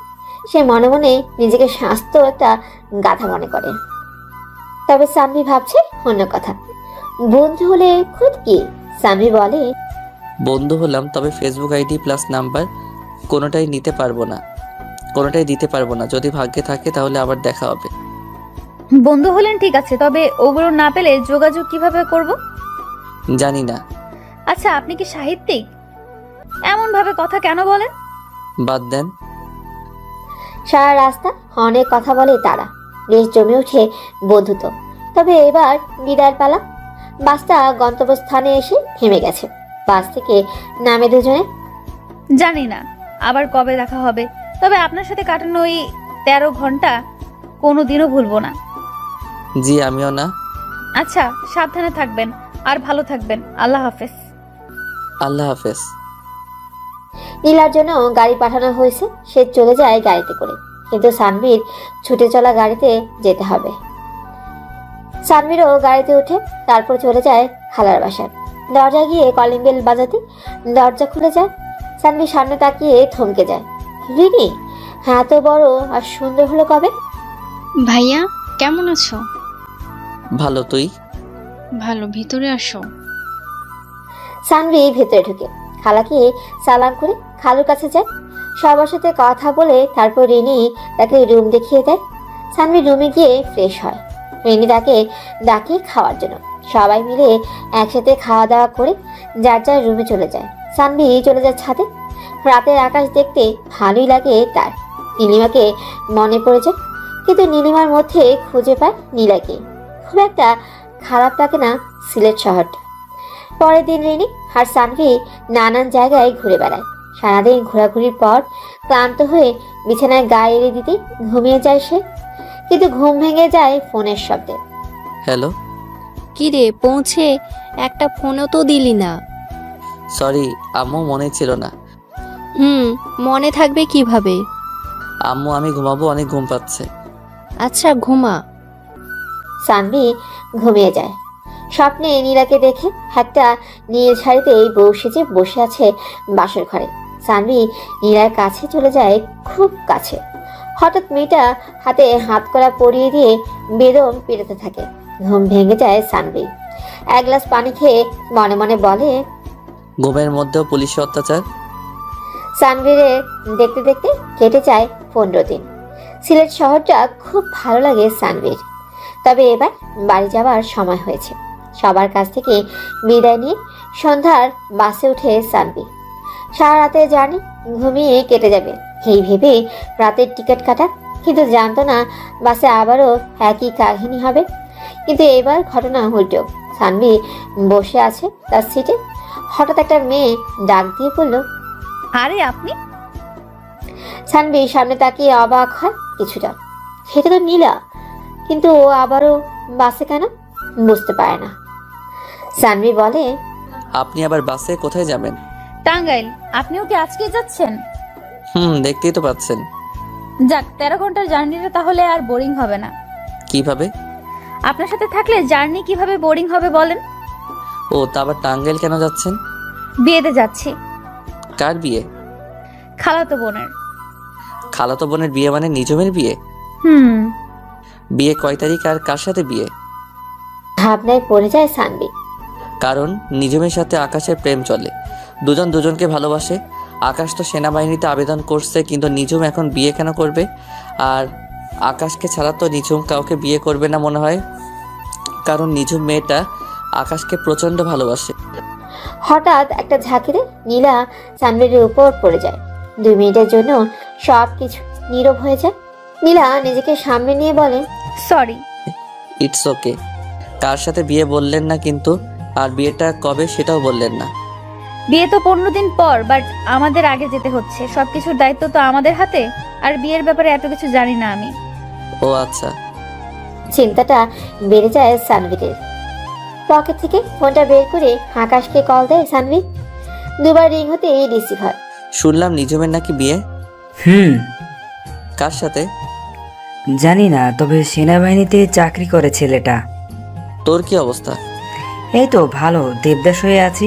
সে মনে মনে নিজেকে স্বাস্থ্য একটা গাধা মনে করে। তবে সানভি ভাবছে অন্য কথা। বন্ধু হলে খুব কি? সানভি বলে, বন্ধু হলাম, তবে ফেসবুক আইডি প্লাস নাম্বার কোনোটাই দিতে পারবো না। যদি ভাগ্যে থাকে তাহলে আবার দেখা হবে। বন্ধু হলেন ঠিক আছে, তবে ওগুলো না পেলে যোগাযোগ কিভাবে করব? জানি না। আচ্ছা, আপনি কি সাহিত্যিক? এমন ভাবে কথা কেন বলেন? বাদ দেন। সারা রাস্তা অনেক কথা বলে তারা, বেশ জমে ওঠে বন্ধুত্ব। তবে এবার বিদায়ের পালা। বাসটা গন্তব্যস্থানে এসে থেমে গেছে। বাস থেকে নামে দুজনে। জানি না আবার কবে দেখা হবে, তবে আপনার সাথে কাটানো ওই 13 ঘন্টা কোনোদিনও ভুলবো না। জি, আমিও না। আচ্ছা, সাবধানে থাকবেন আর ভালো থাকবেন। আল্লাহ হাফেজ। আল্লাহ হাফেজ। নীলার জন্য গাড়ি পাঠানো হয়েছে, সে চলে যায় গাড়িতে করে। কিন্তু সানভীর ছুটে চলা গাড়িতে যেতে হবে। সানভীরও গাড়িতে উঠে তারপর চলে যায় খালার বাসায়। দরজা গিয়ে কলিং বেল বাজাতে দরজা খুলে যায়। সানভীর সামনে তাকিয়ে থমকে যায়। রিনি এত বড় আর সুন্দর হলো কবে? ভাইয়া কেমন আছো? ভালো, তুই? ভালো, ভিতরে আসো। সানভি ভেতরে ঢুকে খালাকে সালাম করে খালুর কাছে যায়। সবার সাথে কথা বলে তারপর রিনি তাকে রুম দেখিয়ে দেয়। সানভি রুমে গিয়ে ফ্রেশ হয়। রিনি তাকে ডাকে খাওয়ার জন্য। সবাই মিলে একসাথে খাওয়া দাওয়া করে যার যার রুমে চলে যায়। সানভি চলে যায় ছাদে। রাতের আকাশ দেখতে ভালোই লাগে তার। নীলিমাকে মনে পড়ে যায়, কিন্তু নীলিমার মধ্যে খুঁজে পায় নীলাকে। খুব একটা খারাপ লাগে না সিলেট শহরটা। পরের দিন রিনি আর সানভি নানান জায়গায় ঘুরে বেড়ায়। সারাদিন ঘোরাঘুরির পর ক্লান্ত হয়ে বিছানায় গায়ে এড়ে দিতে ঘুমিয়ে যায় সে। কিন্তু ঘুম ভেঙে যায় ফোনের শব্দে। হ্যালো। কি রে, পৌঁছে একটা ফোনও তো দিলি না। সরি আম্মু, মনে ছিল না। মনে থাকবে কিভাবে? আম্মু আমি ঘুমাবো, অনেক ঘুম পাচ্ছে। আচ্ছা ঘুমা। সানভি ঘুমিয়ে যায়। স্বপ্নে নীলাকে দেখে একটা নীল শাড়িতে বউ সেজে বসে আছে বাসর ঘরে। সানভি নীলার কাছে চলে যায়, খুব কাছে। হঠাৎ মেয়েটা হাতে হাত করা পরিয়ে দিয়ে বেদম পেটাতে থাকে। ঘুম ভেঙে যায় সানভি। এক গ্লাস পানি খেয়ে মনে মনে বলে, ঘুমের মধ্যেও পুলিশের অত্যাচার। সানভীরে দেখতে দেখতে কেটে যায় 15 দিন। সিলেট শহরটা খুব ভালো লাগে সানভীর। তবে এবার বাড়ি যাওয়ার সময় হয়েছে। সবার কাছ থেকে বিদায় নিয়ে সন্ধ্যার বাসে উঠে সানভি। সারা রাতের জার্নি ঘুমিয়ে কেটে যাবে এই ভেবে রাতের টিকিট কাটা, কিন্তু জানতো না বাসে আবারও একই কাহিনী হবে। কিন্তু এবার ঘটনা উল্টো। সানভি বসে আছে তার সিটে। হঠাৎ একটা মেয়ে ডাক দিয়ে বলল, আরে আপনি? সানভি সামনে তাকিয়ে অবাক হয় কিছুটা। সেটা তো নীলা, কিন্তু ও আবারও বাসে কেন বুঝতে পারে না। সানভি বলে, আপনি আবার বাসে কোথায় যাবেন? টাঙ্গাইল। আপনিও কি আজকে যাচ্ছেন? দেখতেই তো পাচ্ছেন। যাক, 13 ঘন্টার জার্নিটা তাহলে আর বোরিং হবে না। কিভাবে? আপনার সাথে থাকলে জার্নি কিভাবে বোরিং হবে বলেন? ও, তা আবার টাঙ্গাইল কেন যাচ্ছেন? বিয়েতে যাচ্ছি। কার বিয়ে? খালাতো বোনের। খালাতো বোনের বিয়ে মানে নিজমের বিয়ে? বিয়ে কয় তারিখ আর কার সাথে বিয়ে? ভাবনায় পড়ে যায় সানভি। কারণ নিজমের সাথে আকাশের প্রেম চলে, দুজন দুজনকে ভালোবাসে। আকাশ তো সেনাবাহিনীতে আবেদন করছে, কিন্তু নিজম এখন বিয়ে কেন করবে? আর আকাশকে ছাড়া তো নিজম কাউকে বিয়ে করবে না মনে হয়, কারণ নিজম মেয়েটা আকাশকে প্রচণ্ড ভালোবাসে। হঠাৎ একটা ঝাঁকিরে নীলা সানভির উপর পড়ে যায়। 2 মিনিটের জন্য সব কিছু নীরব হয়ে যায়। নীলা নিজেকে সামনে নিয়ে বলে, সরি। It's okay. কার সাথে বিয়ে বললেন না কিন্তু, আর বিয়েটা কবে সেটাও বললেন না। বিয়ে তো 15 দিন পর, বাট আমাদের আগে যেতে হচ্ছে। সবকিছুর দায়িত্ব তো আমাদের হাতে। আর বিয়ের ব্যাপারে এত কিছু জানি না আমি। ও আচ্ছা। চিন্তাটা বেড়ে যায় সানভিরের। পকেট থেকে ফোনটা বের করে আকাশকে কল দেয় সানভি। 2 বার রিং হতে রিসিভ হয়। শুনলাম নিজমের নাকি বিয়ে। কার সাথে? জানি না, তবে সেনাবাহিনীতে চাকরি করে ছেলেটা। তোর কি অবস্থা? এই তো ভালো, দেবদাস হয়ে আছি।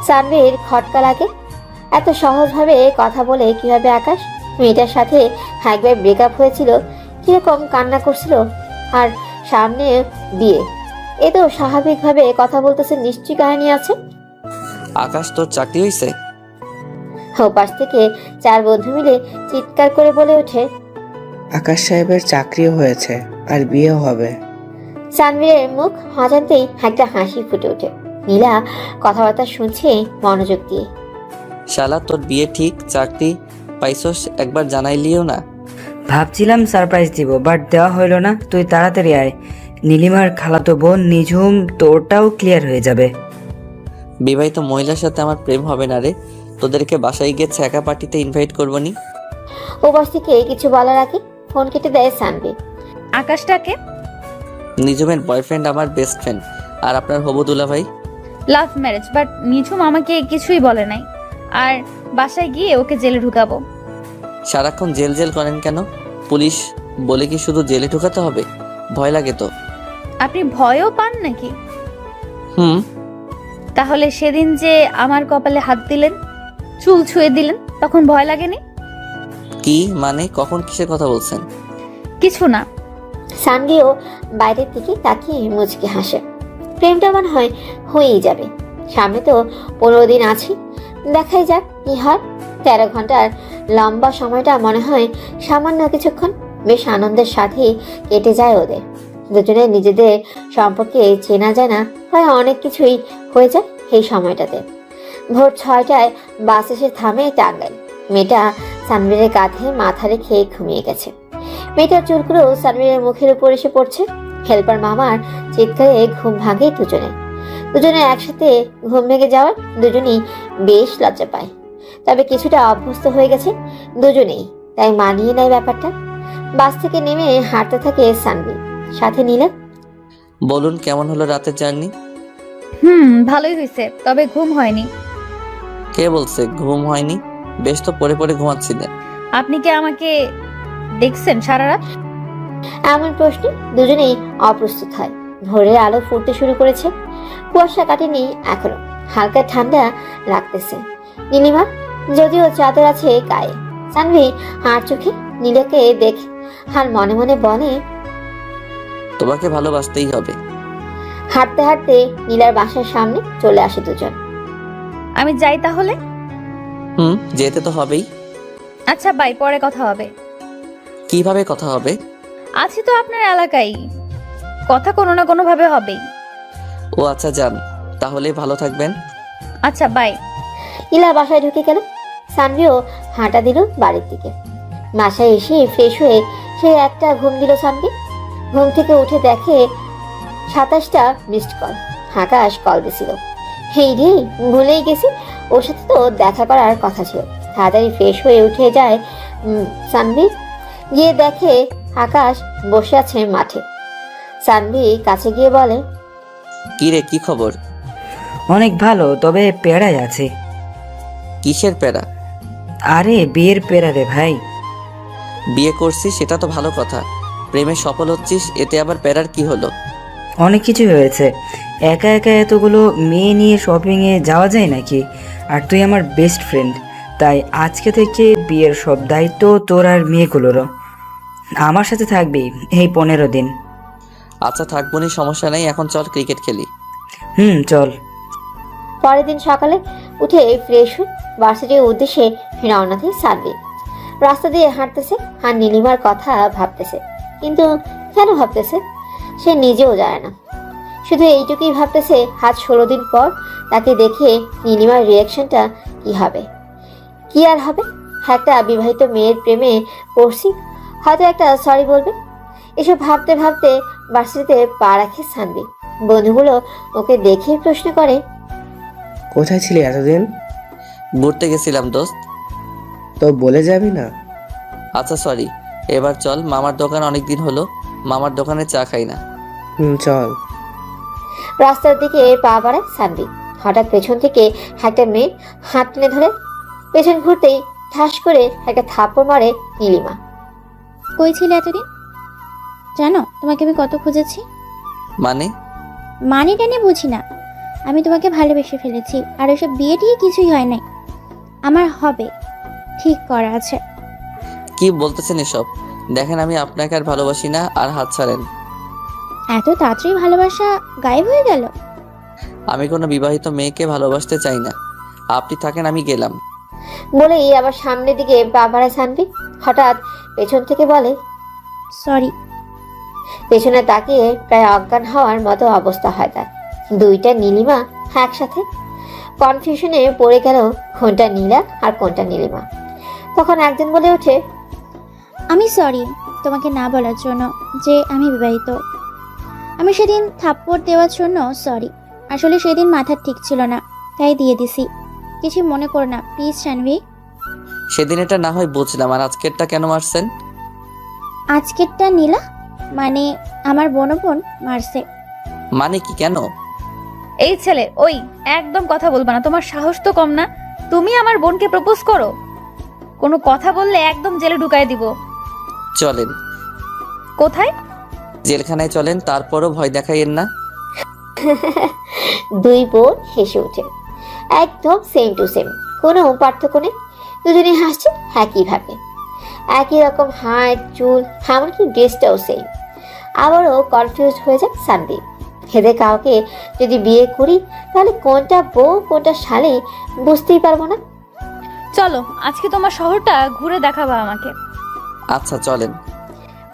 সানভির খটকা লাগে। এত সহজভাবে কথা বলে কিভাবে আকাশ? মেয়েটার সাথে একবার ব্রেকআপ হয়েছিল, কিরকম কান্না করছিল, আর সামনে বিয়ে। এ তো স্বাভাবিকভাবে কথা বলতেছে, নিশ্চয়ই কাহিনী আছে। আকাশ তোর চাকরি হয়েছে? ওপাশ থেকে 4 বন্ধু মিলে চিৎকার করে বলে ওঠে, আকাশ সাহেবের চাকরিও হয়েছে আর বিয়েও হবে। সানভীরের মুখ হাজাতেই একটা হাসি ফুটে ওঠে। নীলা কথাবার্তা শুনছে মনোযোগ দিয়ে। শালা, তোর বিয়ে ঠিক, চাকরি পাইছস, একবার জানাইলিও না। ভাবছিলাম সারপ্রাইজ দিব, বাট দেওয়া হইল না। তুই তাড়াতাড়ি আয়, নীলিমার খালাতো বোন নিঝুম তোরটাও ক্লিয়ার হয়ে যাবে। বিবাহিত মহিলার সাথে আমার প্রেম হবে না রে। তোদেরকে বাসায় গিয়ে ছ্যাঁকা পার্টিতে ইনভাইট করবো নি। ওপাশ থেকে কিছু বলার আগে ফোন কেটে দেয় সানভি। আকাশটাকে? নিজমের বয়ফ্রেন্ড আমার বেস্ট ফ্রেন্ড, আর আপনার হবু দুলা ভাই। লাভ ম্যারেজ, বাট নিঝুম আমাকে কিছুই বলে নাই। আর বাসায় গিয়ে ওকে জেলে ঢুকাবো। সারাক্ষণ জেল জেল করেন কেন? পুলিশ বলে কি শুধু জেলে ঢুকাতে হবে? ভয় লাগে তো। আপনি ভয়ও পান নাকি? হুম। তাহলে সেদিন যে আমার কপালে হাত দিলেন, চুল ছুঁয়ে দিলেন, তখন ভয় লাগেনি? কি মানে? কখন কিসের কথা বলছেন? কিছু না। সানভিও বাইরের দিকে তাকিয়ে মুচকে হাসে। প্রেমটা মনে হয় হয়েই যাবে। সামনে তো 15 দিন আছে, দেখাই যাক কি হয়। 13 ঘন্টার লম্বা সময়টা মনে হয় সামান্য কিছুক্ষণ। বেশ আনন্দের সাথে কেটে যায় ওদের। দুজনে নিজেদের সম্পর্কে চেনা জানা প্রায় অনেক কিছুই হয়ে যায় এই সময়টাতে। ভোর 6টায় বাস এসে থামে টাঙ্গাইল। মেয়েটা সানভীরের কাঁধে মাথা রেখে ঘুমিয়ে গেছে। মেয়েটার চুলগুলো সানভীরের মুখের উপর এসে পড়ছে। হেল্পার মামার চিৎকারে ঘুম ভাঙে দুজনে একসাথে ঘুম ভেঙে যাওয়ার দুজনেই বেশ লজ্জা পায়। তবে কিছুটা অভ্যস্ত হয়ে গেছে দুজনেই, তাই মানিয়ে নেয় ব্যাপারটা। বাস থেকে নেমে হাঁটতে থাকে সানভি, সাথে নীলা। বলুন, কেমন হলো রাতের জার্নি? ভালোই হয়েছে, তবে ঘুম হয়নি। কে বলছে ঘুম হয়নি? বেশ তো পড়ে পড়ে ঘুমাচ্ছিলেন। আপনি কি আমাকে দেখছেন সারা রাত? এমন প্রশ্নে দুজনেই অপ্রস্তুত হয়। ভোরের আলো ফুটতে শুরু করেছে, কুয়াশা কাটেনি এখনো, হালকা ঠান্ডা লাগতেছে। নীলিমা যদিও চাদর আছে গায়ে। সানভি হাড় চোখে নীলাকে দেখে আর মনে মনে বলে, তোমাকে ভালোবাসতেই হবে। হাঁটতে হাঁটতে নীলার বাসার সামনে চলে আসে দুজন। আমি যাই তাহলে। যেতে তো হবেই। আচ্ছা বাই, পরে কথা হবে। কিভাবে কথা হবে? আছি তো আপনার এলাকায়, কথা কোনো না কোনো ভাবে হবেই। ও আচ্ছা, যান তাহলে, ভালো থাকবেন। আচ্ছা বাই। নীলা বাসায় ঢুকে গেল। সানভিও হাঁটা দিল বাড়ির দিকে। বাসায় এসে ফ্রেশ হয়ে সে একটা ঘুম দিল। সানভি ঘুম থেকে উঠে দেখে 27টা মিসড কল। আকাশ কল দিছিল। হেই রে, ভুলেই গেছি, ওর সাথে তো দেখা করার কথা ছিল। তাড়াতাড়ি ফ্রেশ হয়ে উঠে যায় সানভি। গিয়ে দেখে আকাশ বসে আছে মাঠে। সানভি কাছে গিয়ে বলে, কি রে, কি খবর? অনেক ভালো, তবে পেড়ায় আছে। কিসের প্যারা? আরে বিয়ের পেড়া রে ভাই। বিয়ে করছিস সেটা তো ভালো কথা, প্রেমে সফল হচ্ছিস, এতে আবার প্যারার কি হলো? অনেক কিছু হয়েছে। একা একা এতগুলো মেয়ে নিয়ে শপিংয়ে যাওয়া যায় নাকি? আর তুই আমার বেস্ট ফ্রেন্ড, তাই আজকে থেকে বিয়ের সব দায়িত্ব তোর আর মেয়েগুলোরও। আমার সাথে থাকবি এই 15 দিন। আচ্ছা থাকবো নি, সমস্যা নেই, এখন চল ক্রিকেট খেলি। চল। পরের দিন সকালে উঠে ফ্রেশ হয়ে ভার্সিটির উদ্দেশ্যে রওনা দেয় সানভি। রাস্তা দিয়ে হাঁটতেছে আর নীলিমার কথা ভাবতেছে, কিন্তু কেন ভাবতেছে সে নিজেও জানে না। শুধু এইটুকুই ভাবতেছে, আজ 16 দিন পর তাকে দেখে নীলিমার রিয়াকশনটা কি হবে। কি আর হবে, একটা বিবাহিত মেয়ের প্রেমে পড়ছি, হয়তো একটা সরি বলবে। এসব ভাবতে ভাবতে ভার্সিটিতে পা রাখে সানভি। বন্ধুগুলো ওকে দেখে প্রশ্ন করে, কোথায় ছিলি এতদিন? ঘুরতে গেছিলাম দোস্ত। তো বলে যাবি না? আচ্ছা সরি, এবার চল, মামার দোকান অনেক দিন হলো, মামার দোকানে চা খাই না। চল। রাস্তার দিকে পা বাড়ায় সানভি। হঠাৎ পেছন থেকে একটা মেয়ে হাত টেনে ধরে। পেছন ঘুরতেই ঠাস করে একটা থাপ্পড় মারে নীলিমা। কই ছিলে এতদিন? জানো তোমাকে আমি কত খুঁজেছি। মানে? মানে টেনে বুঝি না, আমি তোমাকে ভালোবেসে ফেলেছি। আর ওইসব বিয়ে টিয়ে কিছুই হয় নাই, আমার হবে, ঠিক করা আছে। কি বলতেছেন এসব? দেখেন আমি আপনাকে আর ভালোবাসি না, আর হাত ছাড়েন। এত তাড়াতাড়ি ভালোবাসা গায়েব হয়ে গেল? আমি কোনো বিবাহিত মেয়েকে ভালোবাসতে চাই না, আপনি থাকেন, আমি গেলাম। বলেই আবার সামনের দিকে পা বাড়ায় সানভি। হঠাৎ পেছন থেকে বলে, সরি। পেছনে তাকিয়ে প্রায় অজ্ঞান হওয়ার মতো অবস্থা হয় তার। দুইটা নীলিমা একসাথে। কনফিউশনে পড়ে গেল কোনটা নীলা আর কোনটা নীলিমা। তখন একজন বলে ওঠে, আমি সরি তোমাকে না বলার জন্য যে আমি বিবাহিত। আমি সেদিন থাপ্পড় দেওয়ার জন্য সরি। আসলে সেদিন মাথা ঠিক ছিল না, তাই দিয়ে দিছি। কিছু মনে করো না প্লিজ সানভি। সেদিন এটা না হয় বুঝলাম, আর আজকেরটা কেন মারছেন? আজকেরটা নীলা মানে আমার বোন মারছে। মানে কি, কেন? এই ছেলে, ওই একদম কথা বলবা না, তোমার সাহস তো কম না। তুমি আমার বোনকে প্রপোজ করো? কোনো কথা বললে একদম জেলে ঢুকাই দিব। চলেন। কোথায়? জেলখানায় চলেন, তারপরও ভয় দেখাইয়েন না। দুই বোন হেসে ওঠে। একদম সেম টু সেম, কোনো পার্থক্য নেই। দুজনে হাসছে একইভাবে, একই রকম হাত, চুল, এমনকি ড্রেসটাও সেম। আবারও কনফিউজ হয়ে যায় সানভি। এদের কাউকে যদি বিয়ে করি তাহলে কোনটা বউ কোনটা শালি বুঝতেই পারবো না। চলো আজকে তোমার শহরটা ঘুরে দেখাবা আমাকে। আচ্ছা চলেন।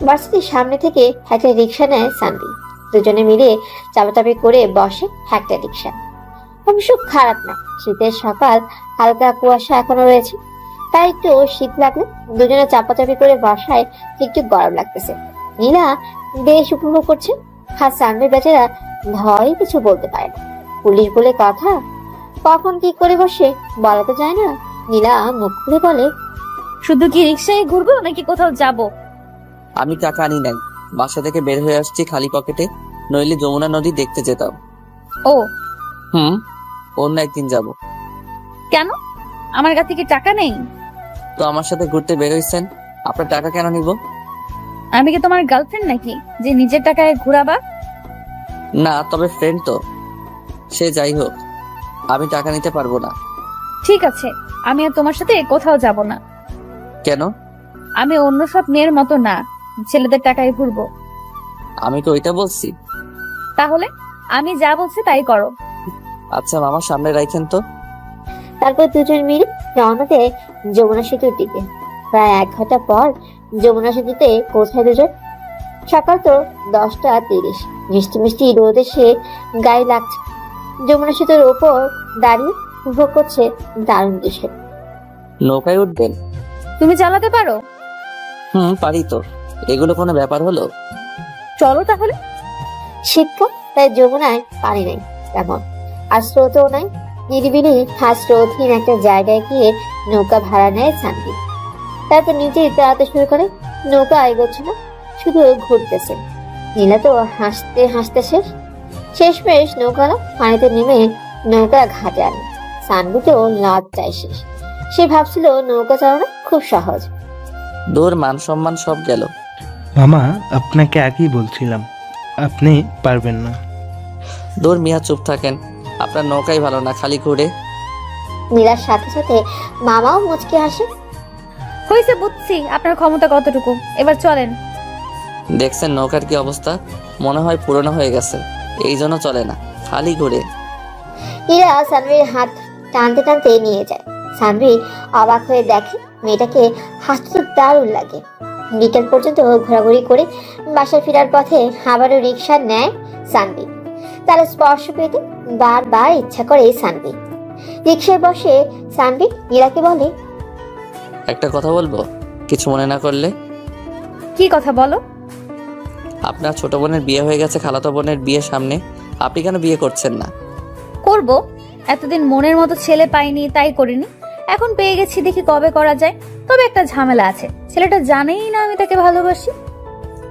ভার্সিটির সামনে থেকে একটা রিক্সা নেয় সানভি। দুজনে মিলে চাপাচাপি করে বসে একটা রিক্সা। অবশ্য খারাপ না, শীতের সকাল, হালকা কুয়াশা এখনো রয়েছে, তাই একটু শীত লাগলে দুজনে চাপাচাপি করে বসায় একটু গরম লাগতেছে। নীলা বেশ উপভোগ করছে, আর সানভি বেচারা ভয় কিছু বলতে পারে না। পুলিশ বলে কথা, কখন কি করে বসে বলা তো যায় না। নীলা মুখ খুলে বলে, শুধু কি রিক্সায় ঘুরবো নাকি কোথাও যাব? আমি টাকা আনি নাই, বাসা থেকে বের হয়ে আসছি খালি পকেটে, নইলে যমুনা নদী দেখতে যেতাম। ও অন্য একদিন যাব। কেন? আমার কাছে কি টাকা নেই? তো আমার সাথে ঘুরতে বের হইছেন, আপনার টাকা কেন নিব? আমি কি তোমার গার্লফ্রেন্ড নাকি যে নিজের টাকায় ঘোরাবা? না, তবে ফ্রেন্ড তো। সে যাই হোক, আমি টাকা নিতে পারবো না। ঠিক আছে, আমি আর তোমার সাথে কোথাও যাব না। কেন? আমি অন্য সব মেয়ের মতো না, ছেলেদের টাকায় ঘুরবো। আমি তো ওইটা বলছি। তাহলে আমি যা বলছি তাই করো। আচ্ছা মামা, সামনে রাখেন তো। তারপর দুজন মিলে রওনা দেয় যমুনা সেতুর দিকে। প্রায় 1 ঘন্টা পর যমুনা সেতুতে পৌঁছায় দুজন। সকাল তো 10টা 30। মিষ্টি মিষ্টি রোদ এসে গায়ে লাগছে। যমুনা সেতুর ওপর দাঁড়িয়ে উপভোগ করছে দারুণ দৃশ্য। নৌকায় উঠবেন? তুমি চালাতে পারো? পারি তো। এগুলো কোনো ব্যাপার হলো? চলো তাহলে। শীতকাল, তাই যমুনায় পানি নাই তেমন, আর স্রোতও নাই। নিরিবিলি স্রোতহীন একটা জায়গায় গিয়ে নৌকা ভাড়া নেয় শান্তি। তারপর নিজেই চালাতে শুরু করে। নৌকা এগোচ্ছে না, শুধু ঘুরতেছে। নীলা তো হাসতে হাসতে শেষমেশ নৌকালা পানিতে নেমে নৌকা ঘাটে আনে। সানবি তো লজ্জায় শেষ। সে ভাবছিল নৌকা চালানো খুব সহজ। দূর, মান সম্মান সব গেল। মামা, আপনাকে আগেই বলছিলাম আপনি পারবেন না। দূর মিয়া, চুপ থাকেন। আপনার নৌকাই ভালো না, খালি ঘুরে। নীলার সাথে সাথে মামাও মুচকে হাসে। হয়েছে, বুঝছি আপনার ক্ষমতা কতটুকু। এবার চলেন। দেখছেন নৌকার কি অবস্থা? মনে হয় পুরনো হয়ে গেছে, এই জন্য চলে না, খালি ঘুরে। নীলা সানভির হাত টানতে টানতে নিয়ে যায়। সানভি অবাক হয়ে দেখে মেয়েটাকে হাসতে তো দারুণ লাগে। বিকেল পর্যন্ত ঘোরাঘুরি করে বাসায় ফেরার পথে আবারও রিক্সা নেয় সানভি। তার স্পর্শ পেতে বারবার ইচ্ছা করে সানভি। রিক্সায় বসে সানভি নীলাকে বলে, একটা কথা বলবো, কিছু মনে না করলে? কি কথা বলো? আপনার ছোট বোনের বিয়ে হয়ে গেছে, খালাতো বোনের বিয়ে সামনে, আপনি কেন বিয়ে করছেন না? করব, এতদিন মনের মতো ছেলে পাইনি তাই করিনি। এখন পেয়ে গেছি, দেখি কবে করা যায়। তবে একটা ঝামেলা আছে, ছেলেটা জানেই না আমি তাকে ভালোবাসি।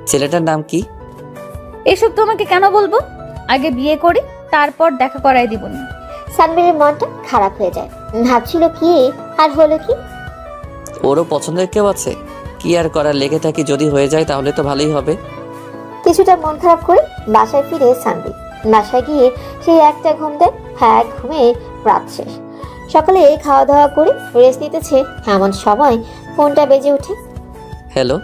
ছেলেটার নাম কি? এসব তোমাকে কেন বলবো? আগে বিয়ে করি, তারপর দেখা করাই দিবনি। সানভীরের মনটা খারাপ হয়ে যায়। ভাবছিল কি, আর হলো কি? ওরও পছন্দের কেউ আছে? কি আর করার, লেগে থাকি, যদি হয়ে যায় তাহলে তো ভালোই হবে। কিছুটা মন খারাপ করে বাসায় ফিরে সানভি। বাসায় গিয়ে সেই একটা ঘুম দেয়। হ্যাঁ, ঘুমে রাত শেষ। সকালে খাওয়া দাওয়া করে রেস্ট নিতেছে এমন সময় ফোনটা বেজে ওঠে। হ্যালো।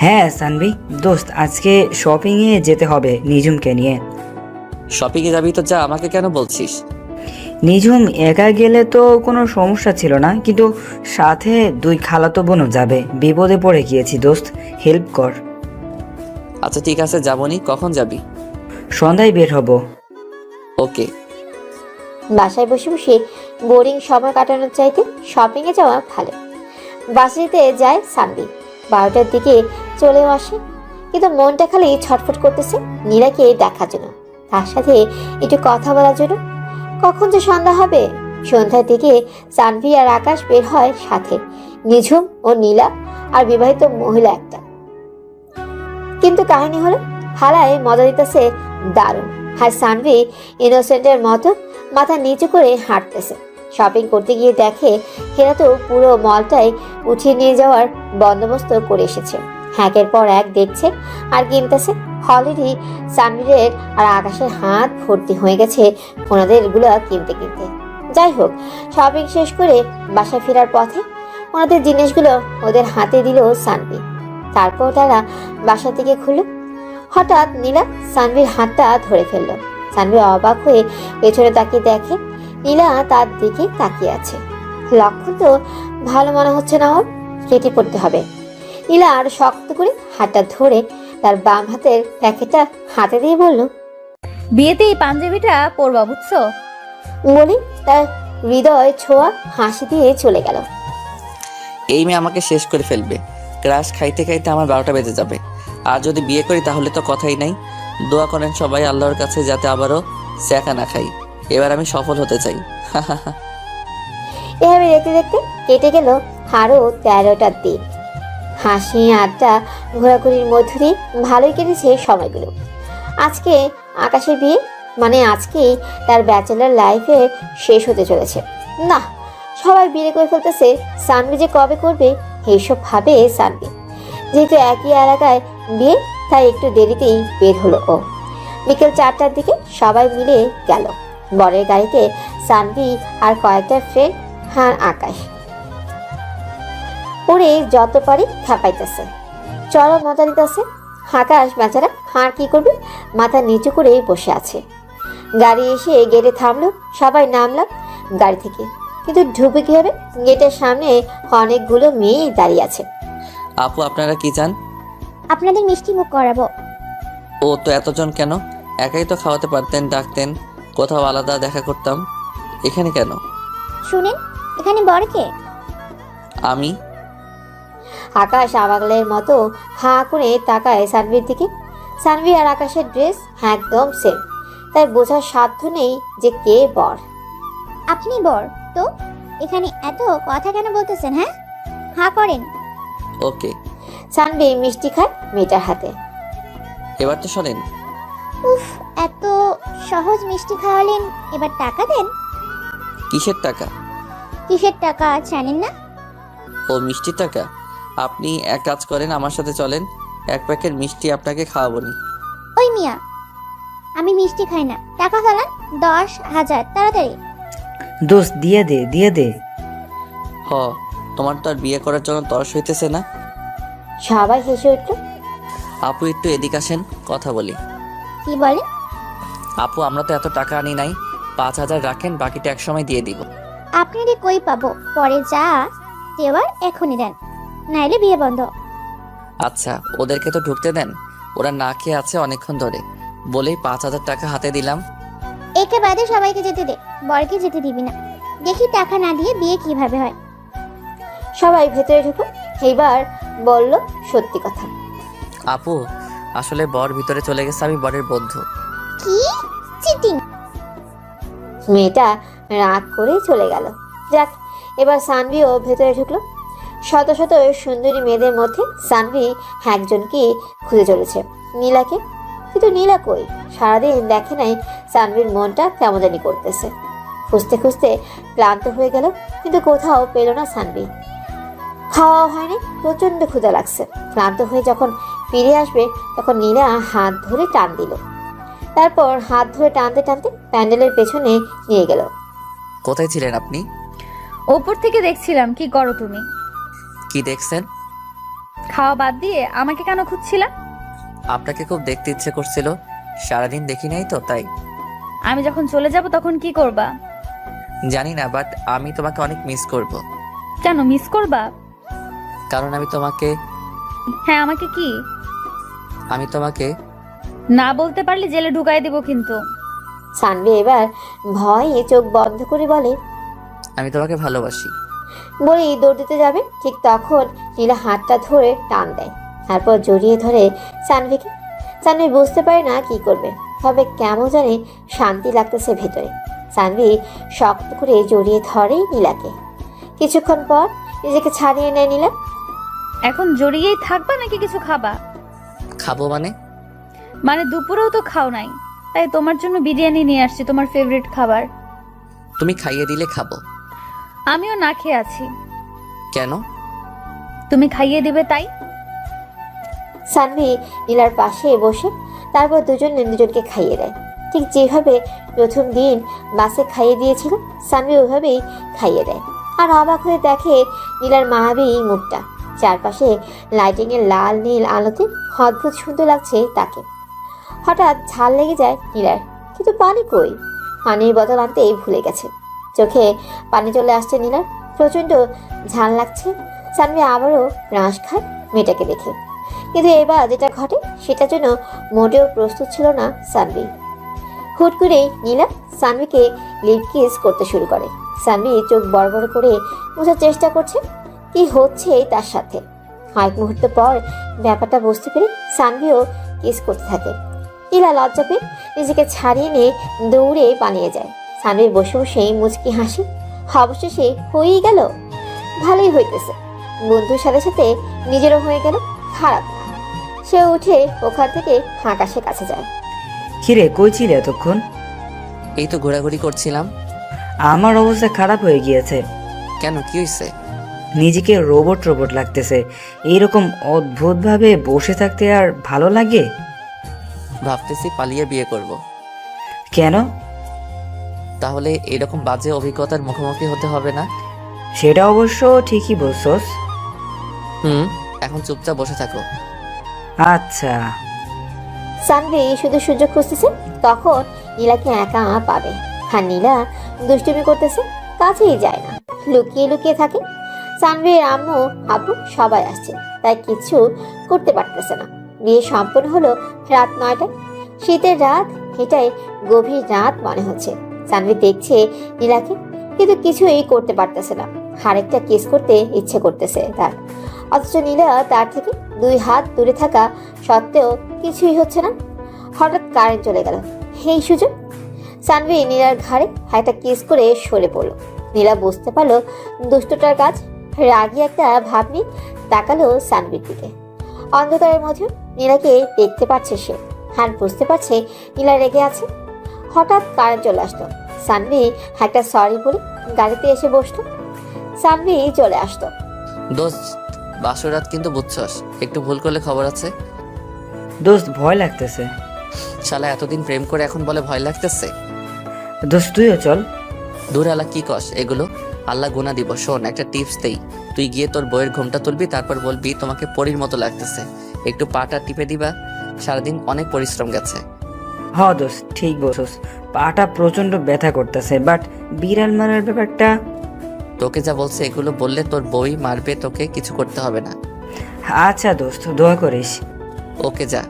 হ্যাঁ সানভি, দোস্ত আজকে শপিংয়ে যেতে হবে নিঝুমকে নিয়ে। শপিংয়ে যাবি তো যা, আমাকে কেন বলছিস? নিঝুম একা গেলে তো কোনো সমস্যা ছিল না, কিন্তু সাথে 2 খালাতো বোনও যাবে। বিপদে পড়ে গিয়েছি দোস্ত, হেল্প কর। আচ্ছা ঠিক আছে, যাবনি। কখন যাবি? সন্ধ্যায় বের হব। ওকে। বাসায় বসে বসে বোরিং সময় কাটানোর চাইতে শপিং এ যাওয়া ভালো। বাসাতে যায় সানভি। 12টার দিকে চলেও আসে, কিন্তু মনটা খালি ছটফট করতেছে নীলাকে দেখার জন্য, তার সাথে একটু কথা বলার জন্য। কখন যে সন্ধ্যা হবে। সন্ধ্যার দিকে সানভি আর আকাশ বের হয় সাথে, নিঝুম ও নীলা আর বিবাহিত মহিলা একটা। কিন্তু কাহিনী হলো হালায় মজা দিতেছে দারুণ, আর সানভি ইনোসেন্টের মতো মাথা নিচু করে হাঁটতেছে। শপিং করতে গিয়ে দেখে হেরা তো পুরো মলটাই উঠিয়ে নিয়ে যাওয়ার বন্দোবস্ত করে এসেছে। একের পর এক দেখছে আর কিনতেছে। অলরেডি সানভীরের আর আকাশের হাত ভর্তি হয়ে গেছে ওনাদের এগুলো কিনতে কিনতে। যাই হোক, শপিং শেষ করে বাসায় ফেরার পথে ওনাদের জিনিসগুলো ওদের হাতে দিল সানভি। তারপর তারা বাসা থেকে খুলল। হঠাৎ নীলা সানভির হাতটা ধরে ফেললো। সানভি অবাক হয়ে পেছনে তাকিয়ে দেখে নীলা তার দিকে তাকিয়ে আছে। লক্ষণ তো ভালো মনে হচ্ছে না, ওর কেটে পড়তে হবে। নীলা আর শক্ত করে হাতটা ধরে তার বাম হাতের প্যাকেটটা হাতে দিয়ে বলল, বিয়েতে এই পাঞ্জাবিটা পরবা, বুঝছো? বলি তার হৃদয় ছোঁয়া হাসি দিয়ে চলে গেল। এই মেয়ে আমাকে শেষ করে ফেলবে। ক্রাশ খাইতে খাইতে আমার 12টা বেজে যাবে। আর যদি বিয়ে করি তাহলে তো কথাই নাই। দোয়া করেন সবাই আল্লাহর কাছে যাতে আবারও স্যাকা না খাই। এবার আমি সফল হতে চাই। এভাবে দেখতে দেখতে কেটে গেল আরো 13টা দিন। হাসি আড্ডা ঘোরাঘুরির মধ্য দিয়ে ভালোই কেটেছে সময়গুলো। আজকে আকাশের বিয়ে, মানে আজকেই তার ব্যাচেলার লাইফে শেষ হতে চলেছে। না, সবাই বিয়ে করে ফেলতেছে, সানভি যে কবে করবে এইসব ভাবে সানভি। যেহেতু একই এলাকায় বিয়ে, তাই একটু দেরিতেই বের হলো ও। বিকেল 4টার দিকে সবাই মিলে গেল। বরের গাড়িতে সানভি আর কয়েকটা ফ্রেন্ড, আর আকাশ। ওরে যত পারি খাপাইতেছে, চরম মজা দিতেছে। আকাশ বেচারা হার কি করবে, মাথা নিচু করে বসে আছে। গাড়ি এসে গেটে থামলো, সবাই নামলাম গাড়ি থেকে, কিন্তু ঢুকবে কি হবে? গেটের সামনে অনেকগুলো মেয়ে দাঁড়িয়ে আছে। আপু আপনারা কি চান? আপনাদের মিষ্টি মুখ করাবো। ও তো এতজন কেন? একাই তো খাওয়াতে পারতেন, ডাকতেন, কোথাও আলাদা দেখা করতাম। এখানে কেন? শুনেন, এখানে বর কে? আমি। আকাশ আবাগলের মতো হাঁ করে তাকায় সানভির দিকে। সানভি আর আকাশের ড্রেস একদম সেম, তাই বোঝার সাধ্য নেই যে কে বর। আপনি বর তো এখানে এত কথা কেন বলতেছেন? হ্যাঁ, হা করেন। ওকে। সানভি মিষ্টি খায় মেয়েটার হাতে। এবার তো শোনেন। উফ, এত সহজ মিষ্টি খাওয়ালেন, এবার টাকা দেন। কিসের টাকা? কিসের টাকা জানেন না? ও মিষ্টির টাকা। আপনি এক কাজ করেন, আমার সাথে চলেন, এক প্যাকেট মিষ্টি আপনাকে খাওয়াবনি। ওই মিয়া, আমি মিষ্টি খাই না, টাকা ফেলান 10,000 তাড়াতাড়ি। দোস্ত দিয়ে দে, দিয়ে দে। হ, তোমার তো আর বিয়ে করার জন্য তরস হইতেছে না। সবাই হেসে উঠল। আপু একটু এদিকে আসেন, কথা বলি। কি বলে? আপু আমরা তো এত টাকা আনি নাই, 5,000 রাখেন, বাকিটা এক সময় দিয়ে দিব। আপনাদের কই পাবো, পরে যা দেওয়ার এখনই দেন, নাইলে বিয়ে বন্ধ। আচ্ছা ওদেরকে তো ঢুকতে দেন, ওরা না খেয়ে আছে অনেকক্ষণ ধরে, বলেই 5,000 টাকা হাতে দিলাম। একে বাদে সবাইকে যেতে দে, বরকে যেতে দিবি না। দেখি টাকা না দিয়ে বিয়ে কিভাবে হয়। সবাই ভেতরে ঢুকো। এইবার বলল সত্যি কথা। আপু আসলে বর ভিতরে চলে গেছে, আমি বরের বন্ধু। কি চিটিং! মেয়েটা রাগ করে চলে গেল। যাক, এবার সানভিও ভেতরে ঢুকলো। শত শত সুন্দরী মেয়েদের মধ্যে সানভি একজনকে খুঁজে চলেছে, নীলাকে। কিন্তু নীলা কই? সারাদিন দেখে নাই সানভির মনটা কেমন জানি করতেছে। খুঁজতে খুঁজতে ক্লান্ত হয়ে গেল, কিন্তু কোথাও পেল না সানভি। খাওয়াও হয়নি, প্রচন্ড ক্ষুধা লাগছে। ক্লান্ত হয়ে যখন ফিরে আসবে তখন নীলা হাত ধরে টান দিল। তারপর হাত ধরে টানতে টানতে প্যান্ডেলের পেছনে নিয়ে গেল। কোথায় ছিলেন আপনি? ওপর থেকে দেখছিলাম। কি করো তুমি? কি দেখছেন? খাওয়া বাদ দিয়ে আমাকে কেন খুঁজছিলা? আপনাকে খুব দেখতে ইচ্ছে করছিল, সারাদিন দেখি নাই তো তাই। আমি যখন চলে যাব তখন কি করবা? জানি না, বাট আমি তোমাকে অনেক মিস করব। কেন মিস করবা? কারণ আমি তোমাকে হ্যাঁ, আমাকে কি? আমি তোমাকে না বলতে পারলে জেলে ঢুকাই দিব কিন্তু। সানভি এবার ভয়ে চোখ বন্ধ করে বলে, আমি তোমাকে ভালোবাসি। বলেই দৌড় দিতে যাবে, ঠিক তখন নীলা হাতটা ধরে টান দেয়। তারপর জড়িয়ে ধরে সানভিকে। সানভি বুঝতে পারে না কি করবে, তবে কেমন জানি শান্তি লাগতেছে ভেতরে। সানভি শক্ত করে জড়িয়ে ধরে নীলাকে। কিছুক্ষণ পর নিজেকে ছাড়িয়ে নেয় নীলা। এখন জড়িয়েই থাকবা নাকি কিছু খাবা? খাবো মানে? মানে দুপুরেও তো খাও নাই, তাই তোমার জন্য বিরিয়ানি নিয়ে আসছি, তোমার ফেভারিট খাবার। তুমি খাইয়ে দিলে খাবো। আমিও না খেয়ে আছি। কেন? তুমি খাইয়ে দিবে তাই। সানভি নীলার পাশে বসে তারপর দুজনে দুজনকে খাইয়ে দেয়। ঠিক যেভাবে প্রথম দিন বাসে খাইয়ে দিয়েছিল, সানভি ওইভাবেই খাইয়ে দেয়। আর অবাক হয়ে দেখে নীলার মায়াবী মুখটা। চারপাশে লাইটিংয়ের লাল নীল আলোতে অদ্ভুত সুন্দর লাগছে তাকে। হঠাৎ ঝাল লেগে যায় নীলার, কিন্তু পানি কই? পানির বোতল আনতেই ভুলে গেছে। চোখে পানি চলে আসছে নীলার, প্রচণ্ড ঝাল লাগছে। সানভি আবারও রাঁশ খায় মেয়েটাকে দেখে, কিন্তু এবার যেটা ঘটে সেটার জন্য মোটেও প্রস্তুত ছিল না সানভি। হুট করে নীলা সানভিকে লিপ কিস করতে শুরু করে। সানভি চোখ বড় বড় করে বোঝার চেষ্টা করছে কি হচ্ছে তার সাথে। কয়েক মুহূর্ত পর ব্যাপারটা বুঝতে পেরে সানভিও কিস করতে থাকে। নীলা লজ্জা পেয়ে নিজেকে ছাড়িয়ে নিয়ে দৌড়ে পালিয়ে যায়। সানভি বসে বসেই মুচকি হাসি। অবশেষে হয়েই গেল, ভালোই হইতেছে। বন্ধুর সাথে সাথে নিজেরও হয়ে গেল, খারাপ না। সে উঠে ওখান থেকে আকাশের কাছে যায়। কিরে, কই ছিলে এতক্ষণ? এই তো ঘোরাঘুরি করছিলাম। আমার অবস্থা খারাপ হয়ে গিয়েছে। কেন, কি হয়েছে? নিজেকে রোবট রোবট লাগতেছে। এইরকম অদ্ভুতভাবে বসে থাকতে আর ভালো লাগে? ভাবতেছি পালিয়ে বিয়ে করব। কেন? তাহলে এরকম বাজে অভিজ্ঞতার মুখোমুখি হতে হবে না। সেটা অবশ্য ঠিকই বলছস। এখন চুপচাপ বসে থাকো। আচ্ছা। সানভি শুধু সুযোগ খুঁজতেছে তখন নীলাকে একা পাবে, আর নীলা দুষ্টুমি করতেছে, কাছেই যায় না, লুকিয়ে লুকিয়ে থাকে। সানভির আম্মু আব্বু সবাই আসছে, তাই কিছু করতে পারতেছে না। বিয়ে সম্পন্ন হলো রাত 9টায়। শীতের রাত, এটাই গভীর রাত মনে হচ্ছে। সানভি দেখছে নীলাকে, কিন্তু কিছুই করতে পারতেছে না। আরেকটা কিস করতে ইচ্ছে করতেছে তার, অথচ নীলা তার থেকে 2 হাত দূরে থাকা সত্ত্বেও কিছুই হচ্ছে না। হঠাৎ কারেন্ট চলে গেল, এই সুযোগ। সানভি নীলার ঘাড়ে একটা কিস করে সরে পড়লো। নীলা বুঝতে পারলো দুষ্টটার কাজ। রাগী একটা ভাব নিয়ে তাকালো সানভির দিকে। অন্ধকারের মধ্যে নীলাকে দেখতে পাচ্ছে সে, আর বুঝতে পারছে নীলা রেগে আছে। হঠাৎ কারেন্ট চলে আসতো। সানভি একটা সরি বলে গাড়িতে এসে বসতো। সানভি চলে আসতো। দোস্ত, বাসরাত কিন্তু বুঝছস, একটু ভুল করলে খবর আছে। দোস্ত, ভয় লাগতেছে। শালা এতদিন প্রেম করে এখন বলে ভয় লাগতেছে। দোস্ত, তুইও চল। দূর আল্লাহ, কি কস এগুলো? আল্লাহ গুনা দিব। শোন, একটা টিপস দেই। তুই গিয়ে তোর বইয়ের ঘুমটা তুলবি, তারপর বলবি তোমাকে পরীর মতো লাগতেছে, একটু পাটা টিপে দিবা। সারাদিন অনেক পরিশ্রম গেছে। হ দোস্ত, ঠিক বলছস। পাটা প্রচন্ড ব্যথা করতেছে, বাট বিড়াল মারার ব্যাপারটা। তোকে যা বলছে এগুলো বললে তোর বই মারবে, তোকে কিছু করতে হবে না। আচ্ছা দোস্ত, দোয়া করিস। ওকে, যা।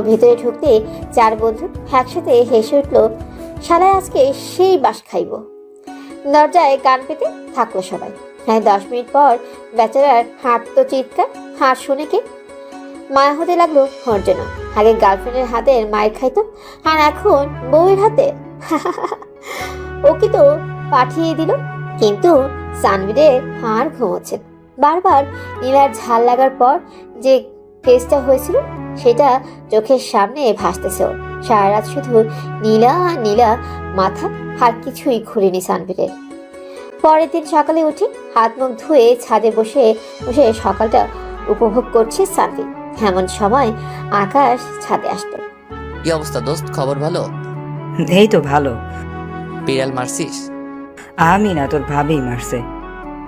ভিতরে ঢুকতে 4 বন্ধু একসাথে হেসে উঠলো। শালায় আজকে সেই বাস খাইব। দরজায় কান পেতে থাকলো সবাই। 10 মিনিট পর বেচারার হাঁটতো চিৎকার। হাত শুনে কে? মায়া হতে লাগলো ওর জন্য। আগে গার্লফ্রেন্ডের হাতের মায়ের খাইতো, আর এখন বউয়ের হাতে। ওকে তো পাঠিয়ে দিল, কিন্তু সানভিরের হাড় ঘুমোচ্ছে। বারবার নীলার ঝাল লাগার পর যে ফেসটা হয়েছিল সেটা চোখের সামনে ভাসতেছে ওর। সারা রাত শুধু নীলা নীলা, মাথা আর কিছুই ঘুরেনি সানভিরের। পরের দিন সকালে উঠে হাত মুখ ধুয়ে ছাদে বসে বসে সকালটা উপভোগ করছে সানভি। এমন সময় আকাশ ছাদে আসতো। কি অবস্থা দোস্ত, খবর ভালো? এই তো ভালো। বিড়াল মারছিস? আমি না, তোর ভাবি মারছে।